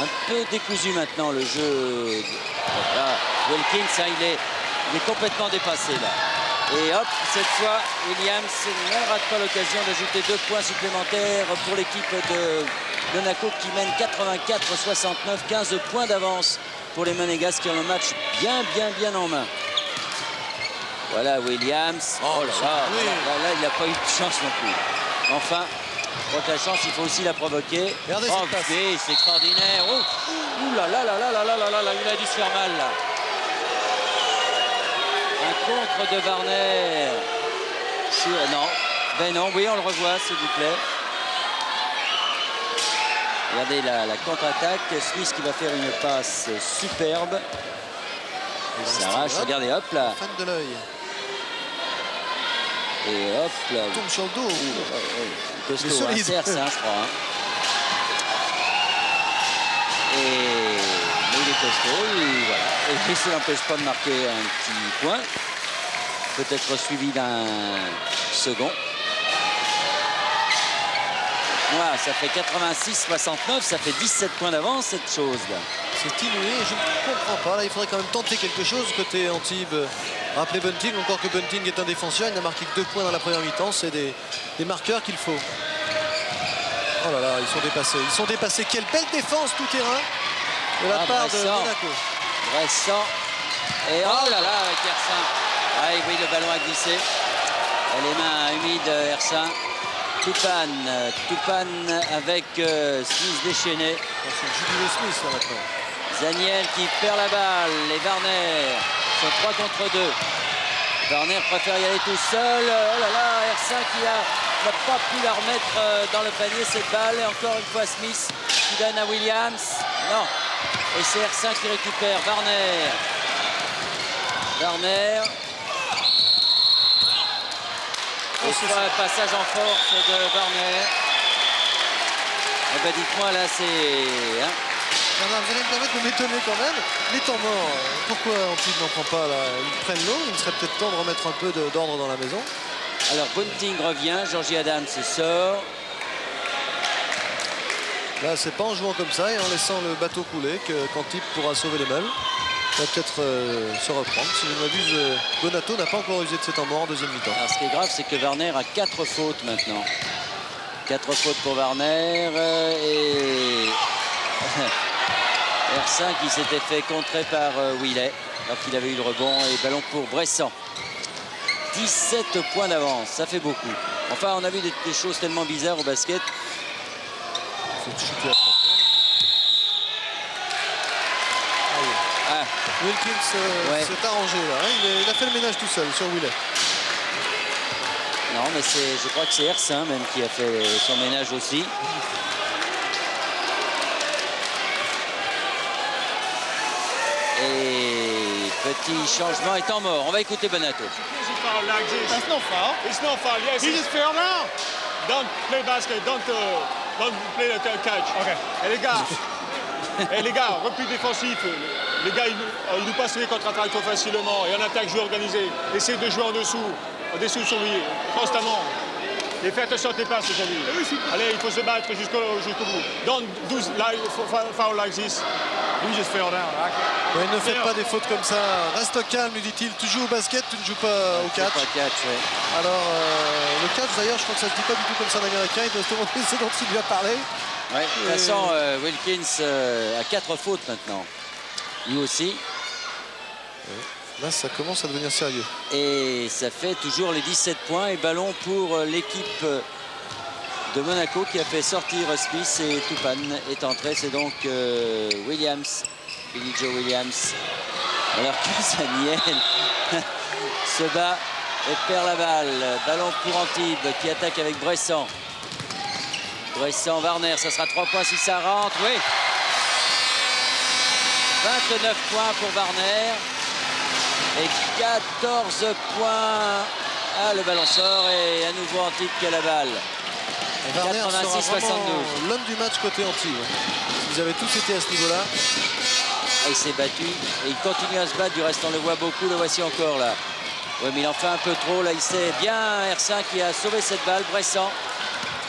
Un peu décousu maintenant le jeu. Là, Wilkins, il est complètement dépassé là. Et hop, cette fois, Williams ne rate pas l'occasion d'ajouter 2 points supplémentaires pour l'équipe de Monaco qui mène 84-69, 15 points d'avance pour les Monégasques qui ont le match bien en main. Voilà Williams. Oh là là, il n'a pas eu de chance non plus. Enfin, pour que la chance, il faut aussi la provoquer. Regardez oh, oui, c'est extraordinaire. Oh, ouh là là, il a dû se faire mal là. Un contre de Varner. Non, ben non, oui, on le revoit, s'il vous plaît. Regardez la contre-attaque. Smith qui va faire une passe superbe. Il s'arrache, regardez, hop là. Fan de l'œil. Et hop là. Il tombe sur le dos. Costaud, hein, c'est Hersin, je crois. Hein. Mais il est costaud, voilà. Et ça n'empêche pas de marquer un petit point. Peut-être suivi d'un second. Voilà, ça fait 86-69, ça fait 17 points d'avance cette chose-là. C'est inouï, je ne comprends pas. Là, il faudrait quand même tenter quelque chose côté Antibes. Rappelez Bunting, encore que Bunting est un défenseur. Il n'a marqué que 2 points dans la première mi-temps. C'est des marqueurs qu'il faut. Oh là là, ils sont dépassés. Ils sont dépassés. Quelle belle défense tout terrain de la part de Monaco. Bressan. Et oh là là, avec Hersin. Ah oui, le ballon a glissé. Les mains humides, Hersin. Toupane avec Smith déchaîné. C'est Jubilé Smith là maintenant. Zaniel qui perd la balle. Les Varner sont 3 contre 2. Warner préfère y aller tout seul. Oh là là, R5 qui n'a pas pu la remettre dans le panier cette balle. Et encore une fois Smith qui donne à Williams. Non. Et c'est R5 qui récupère. Warner. Et un passage en force de Warner. Eh ben dites-moi là c'est... Hein, Bernard, vous allez me permettre de m'étonner quand même. Les temps morts, pourquoi Antibes n'en prend pas là? Ils prennent l'eau, il serait peut-être temps de remettre un peu d'ordre dans la maison. alors Bunting revient, Georgie Adams sort. Là, c'est pas en jouant comme ça et en laissant le bateau couler qu'Antibes pourra sauver les meubles. Il va peut-être se reprendre. Si je ne m'abuse, Bonato n'a pas encore usé de ses temps morts en deuxième mi-temps. Alors ce qui est grave, c'est que Warner a 4 fautes maintenant. 4 fautes pour Warner et R5 qui s'était fait contrer par Willet alors qu'il avait eu le rebond et ballon pour Bressan. 17 points d'avance, ça fait beaucoup. Enfin, on a vu des choses tellement bizarres au basket. Il faut chuter à 3 points. Ah, Wilkins ouais. s'est arrangé là. Hein. Il a fait le ménage tout seul sur Willet. non, mais je crois que c'est R5 même qui a fait son ménage aussi. Et petit changement et temps mort. On va écouter Bonato. That's no foul. It's no foul. Yes. He just fell down. Don't play basket. Don't play the catch. Okay. Et les gars, repli défensif. Les gars, ils nous passent les contre-attaques trop facilement. Et en attaque, jeu organisé. Essayez de jouer en dessous sur lui, constamment. Et faites attention à tes passes aujourd'hui. Allez, il faut se battre jusqu'au bout. Don't do foul like this. He just fell down. Ouais, ne faites pas des fautes comme ça. Reste calme, lui dit-il. Tu joues au basket, tu ne joues pas au catch. Pas catch, ouais. Alors, le catch, d'ailleurs, je crois que ça ne se dit pas du tout comme ça en américain. Il doit se demander ce dont il lui a parlé. Ouais, de toute façon, Wilkins a 4 fautes maintenant. Lui aussi. Là, ça commence à devenir sérieux. Et ça fait toujours les 17 points. Et ballon pour l'équipe de Monaco qui a fait sortir Smith et Tupan est entré. C'est donc Williams, Billy Joe Williams. Alors que Daniel se bat et perd la balle. Ballon pour Antibes qui attaque avec Bressan. Bressan, Warner, ça sera 3 points si ça rentre. Oui. 29 points pour Warner. Et 14 points. Ah, le ballon sort et à nouveau Antibes qui a la balle. Et Warner sera 86-72. l'homme du match côté Antibes. Ils avaient tous été à ce niveau-là. Il s'est battu et il continue à se battre. Du reste, on le voit beaucoup. Le voici encore là. Oui, mais il en fait un peu trop. Là, il sait bien R5 qui a sauvé cette balle. Bressan.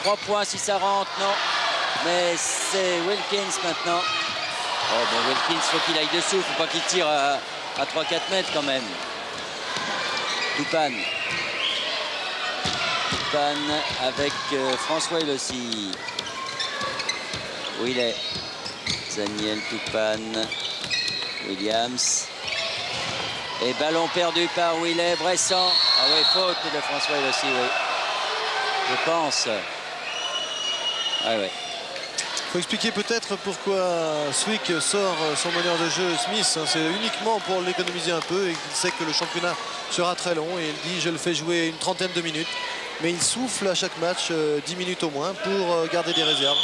3 points si ça rentre. Non. Mais c'est Wilkins maintenant. Oh, bon, Wilkins, faut qu'il aille dessous. Il ne faut pas qu'il tire à 3-4 mètres quand même. Tupan. Tupan avec François aussi. Où il est? Daniel Tupan. Williams. Et ballon perdu par Willet. Bressan. Ah oui, faute de François aussi, oui. Je pense. Ah ouais. Il faut expliquer peut-être pourquoi Swick sort son meneur de jeu Smith. C'est uniquement pour l'économiser un peu et qu'il sait que le championnat sera très long. Et il dit je le fais jouer une trentaine de minutes. Mais il souffle à chaque match 10 minutes au moins pour garder des réserves.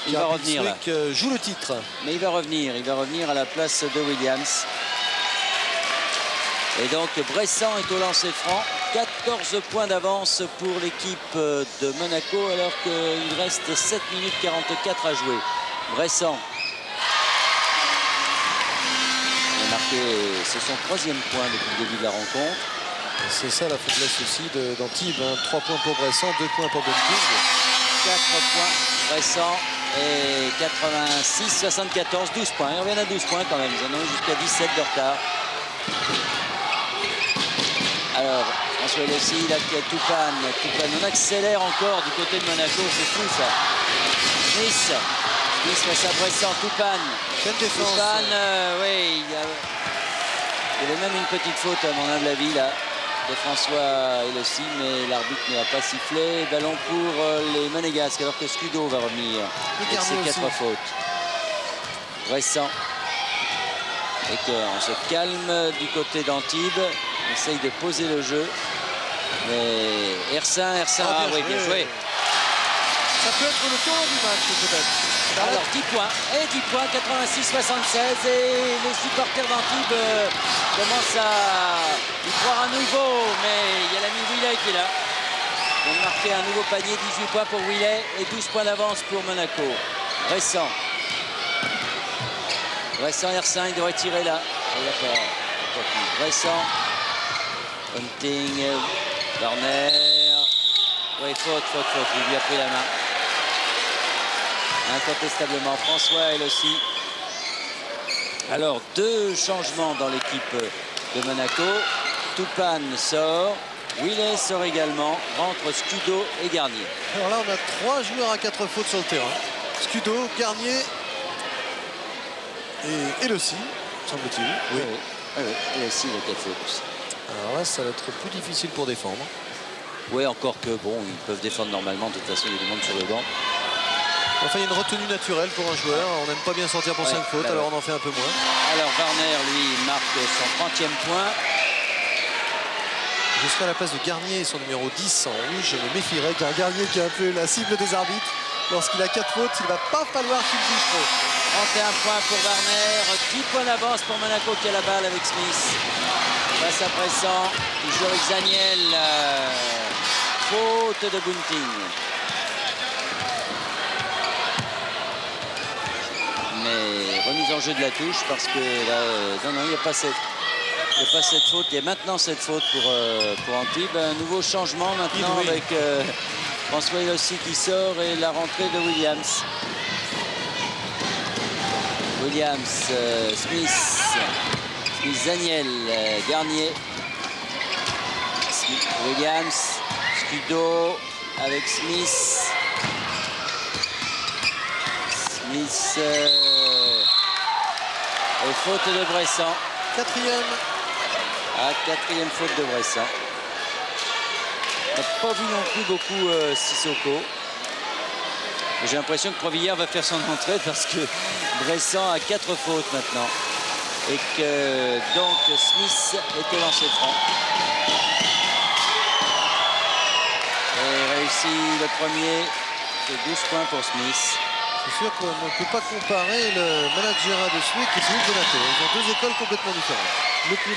Il va revenir Swick là. Joue le titre. Mais il va revenir à la place de Williams. Et donc Bressan est au lancer franc. 14 points d'avance pour l'équipe de Monaco alors qu'il reste 7 minutes 44 à jouer. Bressan. Il a marqué, c'est son 3e point depuis le début de la rencontre. C'est ça la faiblesse aussi d'Antibes. 3 points pour Bressan, 2 points pour Bunting. 4 points Bressan et 86, 74, 12 points. Ils reviennent à 12 points quand même. Ils en ont jusqu'à 17 de retard. Alors, François Lessi, là qui a Tupan. On accélère encore du côté de Monaco, c'est fou ça. Smith face à Bressan, Tupan. Quelle défense. Tupan, oui, il y avait même une petite faute à mon humble avis là de François Lessi, mais l'arbitre ne l'a pas sifflé. Ballon pour les Monégasques alors que Scudo va revenir avec ses 4 fautes. Bressan. Et qu'on se calme du côté d'Antibes. essaye de poser le jeu. Mais Hersin, Ah, oui, bien joué. Ça peut être le tour du match peut-être. Alors 10 points, et 10 points, 86-76, et les supporters d'Antibes commencent à y croire à nouveau, mais il y a l'ami Willet qui est là. On a marqué un nouveau panier, 18 points pour Willet et 12 points d'avance pour Monaco. Bressan, Hersin, il devrait tirer là. Il n'a pas pu. Bressan, Hunting, Warner. Oui, faute, il lui a pris la main. Incontestablement, François elle aussi. Alors, 2 changements dans l'équipe de Monaco. Toupane sort, Willet sort également, rentre Scudo et Garnier. Alors là, on a 3 joueurs à 4 fautes sur le terrain. Scudo, Garnier et Elossi, semble-t-il. Oui. Et aussi il a 4 fautes. Alors là, ça va être plus difficile pour défendre. Oui, encore que, bon, ils peuvent défendre normalement. De toute façon, il y a du monde sur le banc. Enfin, il y a une retenue naturelle pour un joueur. On n'aime pas bien sortir pour 5 fautes, alors on en fait un peu moins. Alors Warner, lui, marque son 30e point. Je serai à la place de Garnier, son numéro 10 en rouge. Je me méfierais car Garnier qui est un peu la cible des arbitres. Lorsqu'il a 4 fautes, il ne va pas falloir qu'il bouge trop. 31 points pour Warner, 10 points d'avance pour Monaco qui a la balle avec Smith. Face à Bressan, il joue avec Zaniel. Faute de Bunting. Mais remise en jeu de la touche parce que là, non, il n'y a pas cette faute. Il y a maintenant cette faute pour Antibes. Un nouveau changement maintenant avec François Elossi qui sort et la rentrée de Williams. Smith, Zaniel, Garnier, Williams, Scudo avec Smith. Et faute de Bressan. 4e. 4e faute de Bressan. On n'a pas vu non plus beaucoup Sissoko. J'ai l'impression que Provillard va faire son entrée parce que Bressan a 4 fautes maintenant. Et que donc Smith est au lancer franc. Et réussit le premier. C'est 12 points pour Smith. C'est sûr qu'on ne peut pas comparer le managerat de Suisse et celui de Monaco. Ils ont 2 écoles complètement différentes.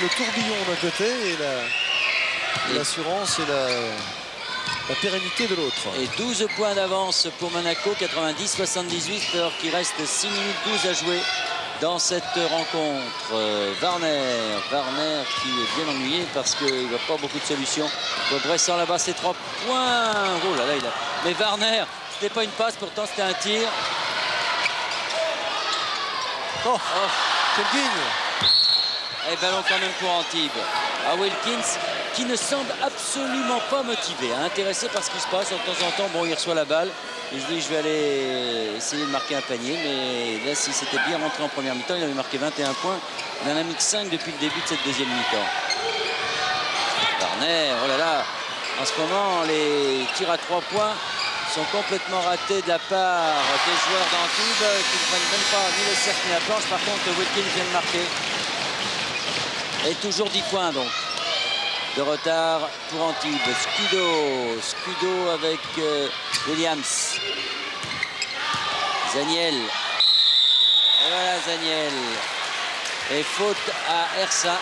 Le tourbillon d'un côté et l'assurance et la pérennité de l'autre. Et 12 points d'avance pour Monaco, 90-78, alors qu'il reste 6 minutes 12 à jouer dans cette rencontre. Warner qui est bien ennuyé parce qu'il n'a pas beaucoup de solutions. Bressan là-bas, c'est 3 points. Oh là là, mais Warner, c'était pas une passe, pourtant c'était un tir. Oh, quel guigne! Et ballon quand même pour Antibes. À Wilkins qui ne semble absolument pas motivé, intéressé par ce qui se passe. De temps en temps, bon, il reçoit la balle. Il se dit, je vais aller essayer de marquer un panier. Mais là, s'il s'était bien rentré en première mi-temps, il avait marqué 21 points. Il en a mis que 5 depuis le début de cette deuxième mi-temps. Warner, oh là là. En ce moment, les tirs à 3 points sont complètement ratés de la part des joueurs d'Antibes qui ne prennent même pas ni le cercle ni la planche. Par contre, Wilkins vient de marquer. Et toujours 10 points donc de retard pour Antibes. Scudo avec Williams. Zaniel. Et voilà Zaniel. Et faute à Hersin.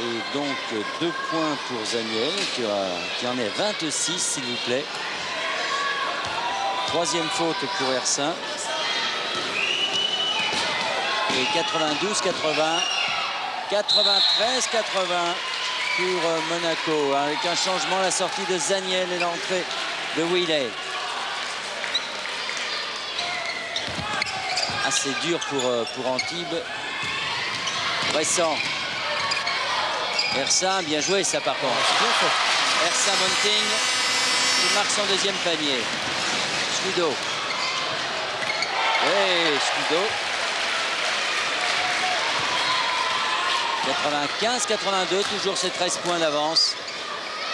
Et donc 2 points pour Zaniel qui en est 26 s'il vous plaît. 3e faute pour Hersin. Et 92-80, 93-80 pour Monaco. Avec un changement, la sortie de Zaniel et l'entrée de Willet. Assez dur pour Antibes. Bressan. Hersin, bien joué ça par contre. Hersin Bunting qui marque son 2e panier. Scudo. Oui, Scudo. 95-82, toujours ces 13 points d'avance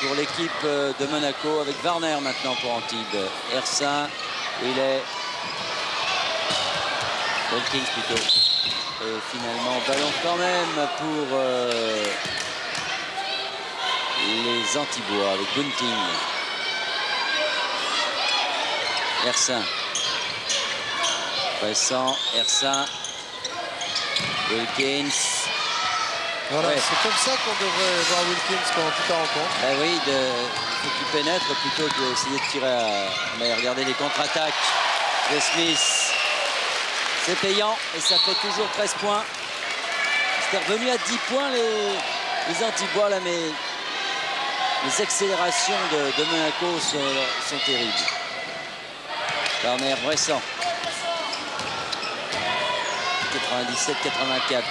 pour l'équipe de Monaco avec Warner maintenant pour Antibes. Hersin, Willet. Wilkins plutôt. Et finalement, ballon quand même pour les Antibois avec Bunting. Hersin. Bressan, Hersin. Wilkins. Voilà, Ouais. c'est comme ça qu'on devrait voir Wilkins pendant toute la rencontre. Ah oui, il faut qu'il pénètre plutôt que d'essayer de tirer à... Mais regardez les contre-attaques de Smith. C'est payant et ça fait toujours 13 points. C'était revenu à 10 points les Antibois là, mais les accélérations de Monaco sont terribles. Warner, Bressan. 97-84.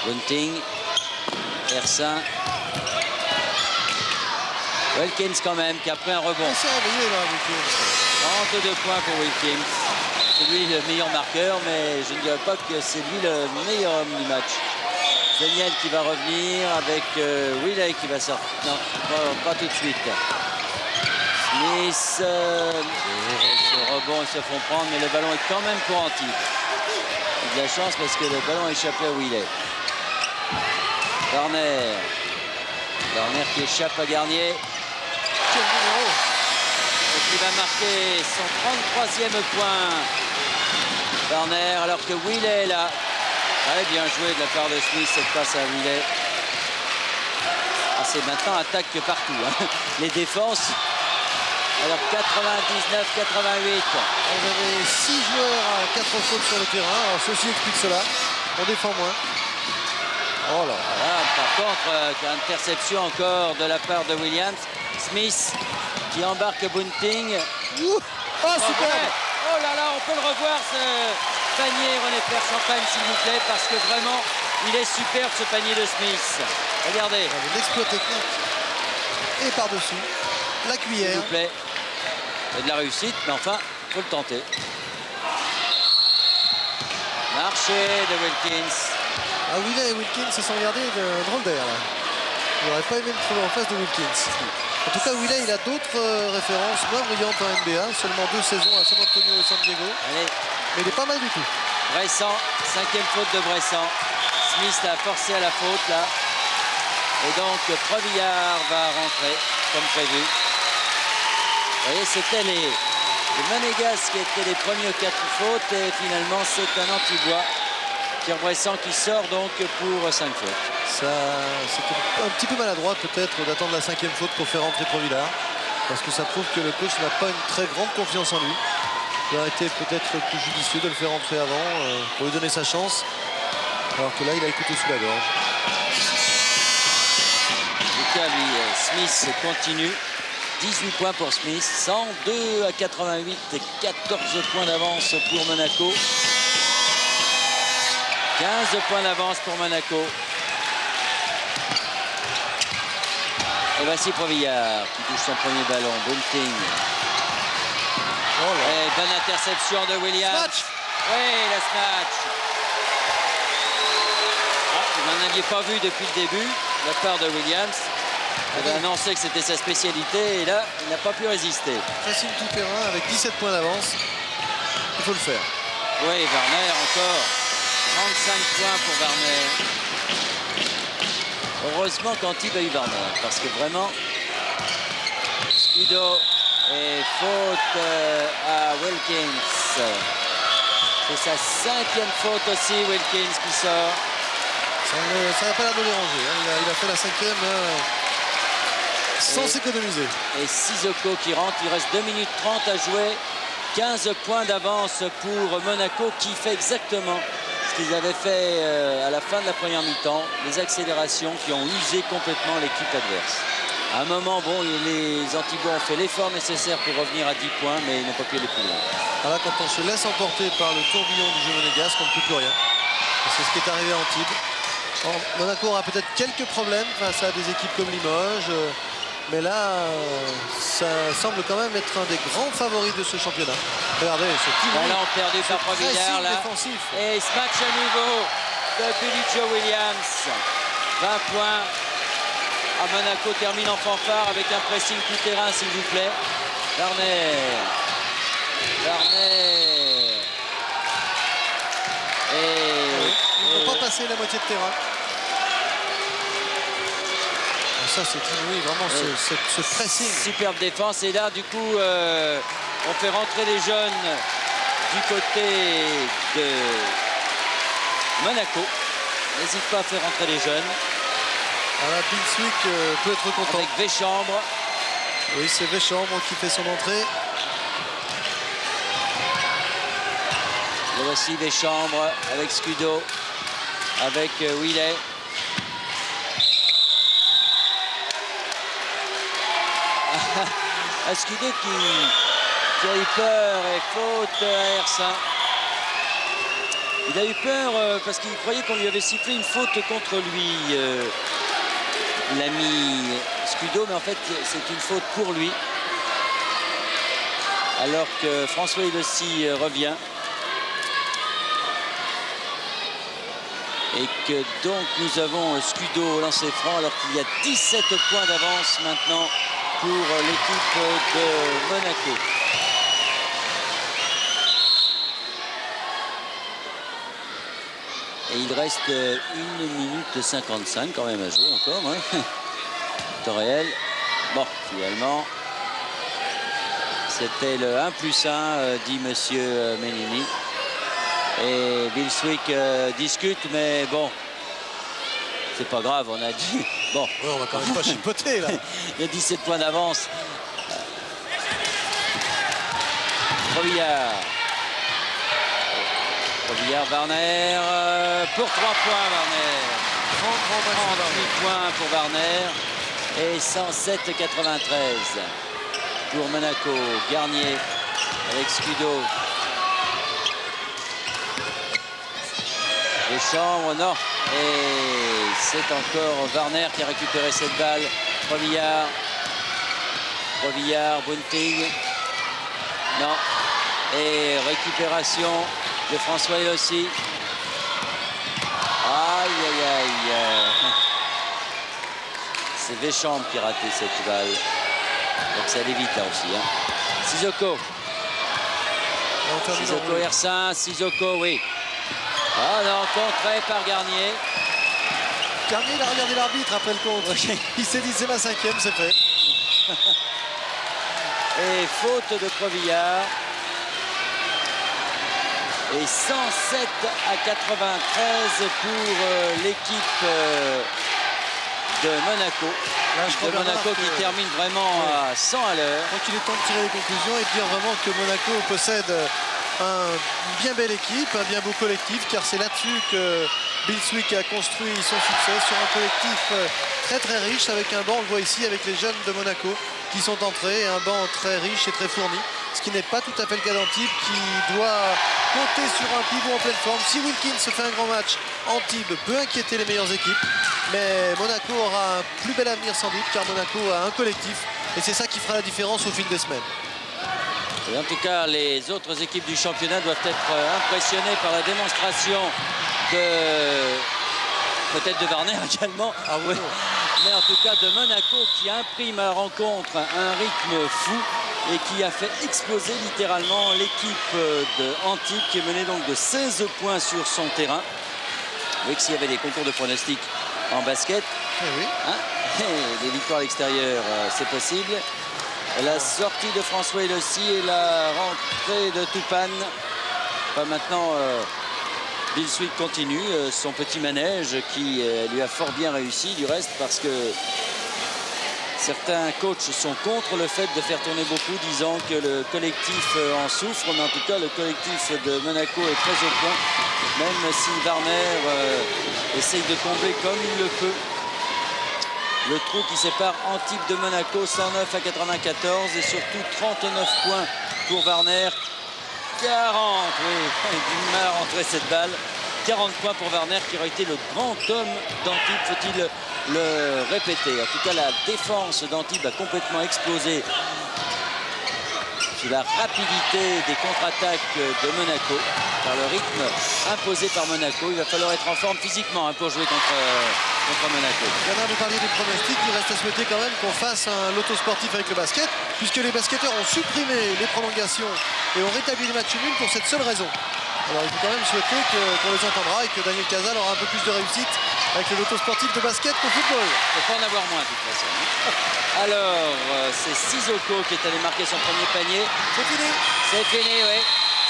Bunting, Hersin, Wilkins quand même qui a pris un rebond. Il s'est réveillé là, Wilkins. 32 points pour Wilkins. C'est lui le meilleur marqueur, mais je ne dirais pas que c'est lui le meilleur homme du match. Daniel qui va revenir avec Willey qui va sortir. Non, pas tout de suite. Smith, ce rebond, ils se font prendre, mais le ballon est quand même pour Antibes. Il a de la chance parce que le ballon a échappé à Willey. Garner. Garner qui échappe à Garnier. Quel numéro! Et qui va marquer son 33e point. Garner, alors que Willey est là. Ouais, bien joué de la part de Smith cette passe à Willey. Ah, c'est maintenant attaque que partout. Hein. Les défenses. Alors 99-88. Vous avez 6 joueurs à 4 fautes sur le terrain. Alors ceci explique cela. On défend moins. Oh là. Voilà, par contre, interception encore de la part de Williams. Smith qui embarque Bunting. Oh, super! Oh là là, on peut le revoir ce panier, René Pierre Champagne, s'il vous plaît, parce que vraiment, il est superbe ce panier de Smith. Regardez. L'exploit technique. Et par-dessus, la S'il cuillère. vous plaît. C'est de la réussite, mais enfin, il faut le tenter. Marché de Wilkins. Ah, Willey et Wilkins se sont regardés d'un drôle d'air là. J'aurais pas aimé le trouver en face de Wilkins. En tout cas, Willey, il a d'autres références moins brillantes en NBA. Seulement 2 saisons à San Antonio et San Diego. Allez, Mais il est pas mal du tout. Bressan, 5e faute de Bressan. Smith l'a forcé à la faute là. Et donc Previllard va rentrer comme prévu. Vous voyez, c'était les Monégasques qui étaient les premiers aux 4 fautes. Et finalement, c'est un Antibois. Pierre Bressan qui sort donc pour 5 fautes. C'était un petit peu maladroit peut-être d'attendre la 5e faute pour faire rentrer Previllard. Parce que ça prouve que le coach n'a pas une très grande confiance en lui. Il aurait été peut-être plus judicieux de le faire rentrer avant pour lui donner sa chance. Alors que là, il a écouté sous la gorge. En tout cas, lui, Smith continue. 18 points pour Smith. 102 à 88 et 14 points d'avance pour Monaco. 15 points d'avance pour Monaco. Et voici Previllard qui touche son premier ballon. Bunting. Oh là. Et bonne interception de Williams. Snatch. Oui, la snatch. Ah, vous n'en aviez pas vu depuis le début, de la part de Williams. Il avait annoncé que c'était sa spécialité et là, il n'a pas pu résister. Facile tout terrain avec 17 points d'avance. Il faut le faire. Oui, Warner encore. 35 points pour Warner. Heureusement qu'Antibes a eu Warner, parce que vraiment, Scudo et faute à Wilkins. C'est sa 5e faute aussi, Wilkins qui sort. Ça n'a pas l'air de déranger. Hein. Il a fait la 5e sans s'économiser. Et Sissoko qui rentre, il reste 2 minutes 30 à jouer. 15 points d'avance pour Monaco qui fait exactement ce qu'ils avaient fait à la fin de la première mi-temps. Les accélérations qui ont usé complètement l'équipe adverse. À un moment, bon, les Antibois ont fait l'effort nécessaire pour revenir à 10 points, mais ils n'ont pas pu aller plus loin. Voilà, quand on se laisse emporter par le tourbillon du jeu monégasque, on ne peut plus rien. C'est ce qui est arrivé à Antibes. Monaco aura peut-être quelques problèmes face à des équipes comme Limoges. Mais là, ça semble quand même être un des grands favoris de ce championnat. Regardez, ce petit Ballon perdu par Previllard là. Défensif. Et ce match à nouveau de Billy Joe Williams. 20 points. À Monaco termine en fanfare avec un pressing tout terrain, s'il vous plaît. Warner. Warner. Ils ne vont pas passer la moitié de terrain. Ça, c'est inouï, vraiment, ce pressing. Superbe défense. Et là, du coup, on fait rentrer les jeunes du côté de Monaco. N'hésite pas à faire rentrer les jeunes. Voilà, Bilswick peut être content. Avec Véchambre. Oui, c'est Véchambre qui fait son entrée. Le voici Véchambre avec Scudo, avec Willet. Scudo qui a eu peur et faute à Hersin. Il a eu peur parce qu'il croyait qu'on lui avait sifflé une faute contre lui, l'ami Scudo, mais en fait c'est une faute pour lui. Alors que François Hilossi revient. Et que donc nous avons Scudo au lancer franc alors qu'il y a 17 points d'avance maintenant pour l'équipe de Monaco. Et il reste 1 minute 55 quand même à jouer encore. Hein. Temps réel. Bon, finalement, c'était le 1+1, dit monsieur Menini. Et Bilswick discute, mais bon, c'est pas grave, on a dit. Bon, ouais, on va quand même pas chipoter là. Il y a 17 points d'avance. Robillard. Robillard, Warner pour 3 points, Warner. 38 points pour Warner et 107,93 pour Monaco. Garnier avec Scudo. Véchambre, non. Et c'est encore Warner qui a récupéré cette balle. Robillard. Robillard, Bunting. Non. Et récupération de François Hilossi. Aïe, aïe, aïe. C'est Véchambre qui a raté cette balle. Donc ça allait vite là aussi. Hein. Sissoko. Sissoko, Hersin. Sissoko, oui. Ah non, contré par Garnier. Garnier, il a regardé l'arbitre après le contre. Okay. Il s'est dit c'est ma 5e, c'est fait. Et faute de Crevillard. Et 107 à 93 pour l'équipe de Monaco. Là, je crois de Monaco qui termine vraiment à 100 à l'heure. Donc il est temps de tirer les conclusions et de dire vraiment que Monaco possède une bien belle équipe, un bien beau collectif, car c'est là-dessus que Bilswick a construit son succès, sur un collectif très très riche, avec un banc, on le voit ici, avec les jeunes de Monaco qui sont entrés, et un banc très riche et très fourni, ce qui n'est pas tout à fait le cas d'Antibes, qui doit compter sur un pivot en pleine forme. Si Wilkins se fait un grand match, Antibes peut inquiéter les meilleures équipes, mais Monaco aura un plus bel avenir sans doute, car Monaco a un collectif, et c'est ça qui fera la différence au fil des semaines. Et en tout cas, les autres équipes du championnat doivent être impressionnées par la démonstration de peut-être de Warner également. Ah oui. Mais en tout cas de Monaco qui imprime à la rencontre un rythme fou et qui a fait exploser littéralement l'équipe de Antibes qui est menée donc de 16 points sur son terrain. Vous voyez que s'il y avait des concours de pronostics en basket, oui. Hein, des victoires à l'extérieur, c'est possible. La sortie de François Hilossi et la rentrée de Toupane. Enfin, maintenant, Bilswick continue son petit manège qui lui a fort bien réussi du reste, parce que certains coachs sont contre le fait de faire tourner beaucoup, disant que le collectif en souffre, mais en tout cas le collectif de Monaco est très au point, même si Warner essaye de combler comme il le peut le trou qui sépare Antibes de Monaco. 109 à 94 et surtout 39 points pour Warner. 40, oui, du mal à rentrer cette balle. 40 points pour Warner qui aurait été le grand homme d'Antibes, faut-il le répéter. En tout cas, la défense d'Antibes a complètement explosé sous la rapidité des contre-attaques de Monaco, par le rythme imposé par Monaco. Il va falloir être en forme physiquement pour jouer contre contre Monaco. Bernard, vous parliez des pronostics, il reste à souhaiter quand même qu'on fasse un loto sportif avec le basket, puisque les basketteurs ont supprimé les prolongations et ont rétabli les matchs nuls pour cette seule raison. Alors il faut quand même souhaiter qu'on les entendra et que Daniel Casal aura un peu plus de réussite avec le loto sportif de basket qu'au football. Il faut en avoir moins de toute façon. Alors, c'est Sissoko qui est allé marquer son premier panier. C'est fini. C'est fini, oui.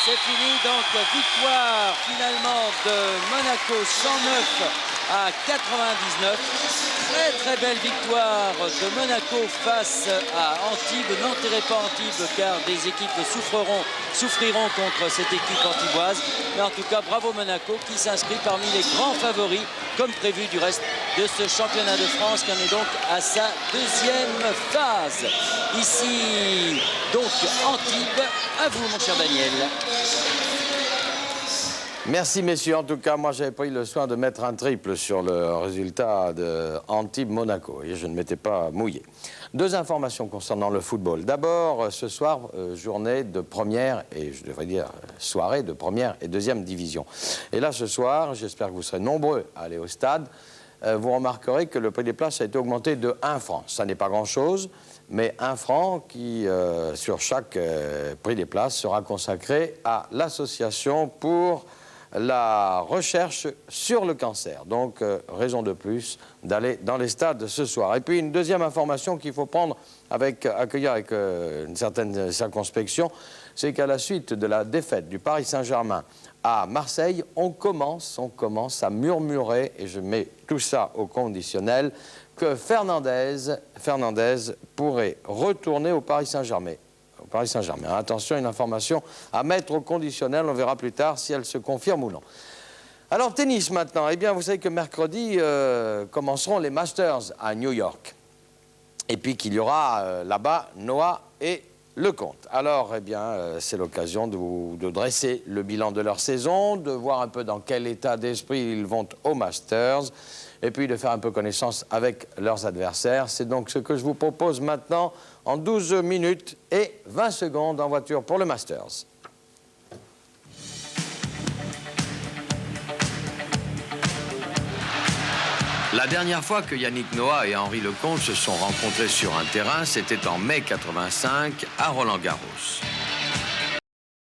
C'est fini, donc victoire finalement de Monaco 109 à 99. Très très belle victoire de Monaco face à Antibes. N'enterrez pas Antibes car des équipes souffriront contre cette équipe antiboise. Mais en tout cas, bravo Monaco qui s'inscrit parmi les grands favoris comme prévu du reste de ce championnat de France qui en est donc à sa deuxième phase. Ici donc Antibes, à vous mon cher Daniel. Merci messieurs, en tout cas moi j'avais pris le soin de mettre un triple sur le résultat de Antibes-Monaco et je ne m'étais pas mouillé. Deux informations concernant le football. D'abord ce soir, journée de première et je devrais dire soirée de première et deuxième division. Et là ce soir, j'espère que vous serez nombreux à aller au stade, vous remarquerez que le prix des places a été augmenté de 1 franc. Ça n'est pas grand chose, mais 1 franc qui sur chaque prix des places sera consacré à l'association pour la recherche sur le cancer. Donc, raison de plus d'aller dans les stades ce soir. Et puis, une deuxième information qu'il faut accueillir avec une certaine circonspection, c'est qu'à la suite de la défaite du Paris Saint-Germain à Marseille, on commence à murmurer, et je mets tout ça au conditionnel, que Fernandez pourrait retourner au Paris Saint-Germain. Attention, une information à mettre au conditionnel, on verra plus tard si elle se confirme ou non. Alors, tennis maintenant. Eh bien, vous savez que mercredi commenceront les Masters à New York. Et puis qu'il y aura là-bas Noah et Lecomte. Alors, eh bien, c'est l'occasion de dresser le bilan de leur saison, de voir un peu dans quel état d'esprit ils vont aux Masters, et puis de faire un peu connaissance avec leurs adversaires. C'est donc ce que je vous propose maintenant en 12 minutes et 20 secondes en voiture pour le Masters. La dernière fois que Yannick Noah et Henri Lecomte se sont rencontrés sur un terrain, c'était en mai 85 à Roland-Garros.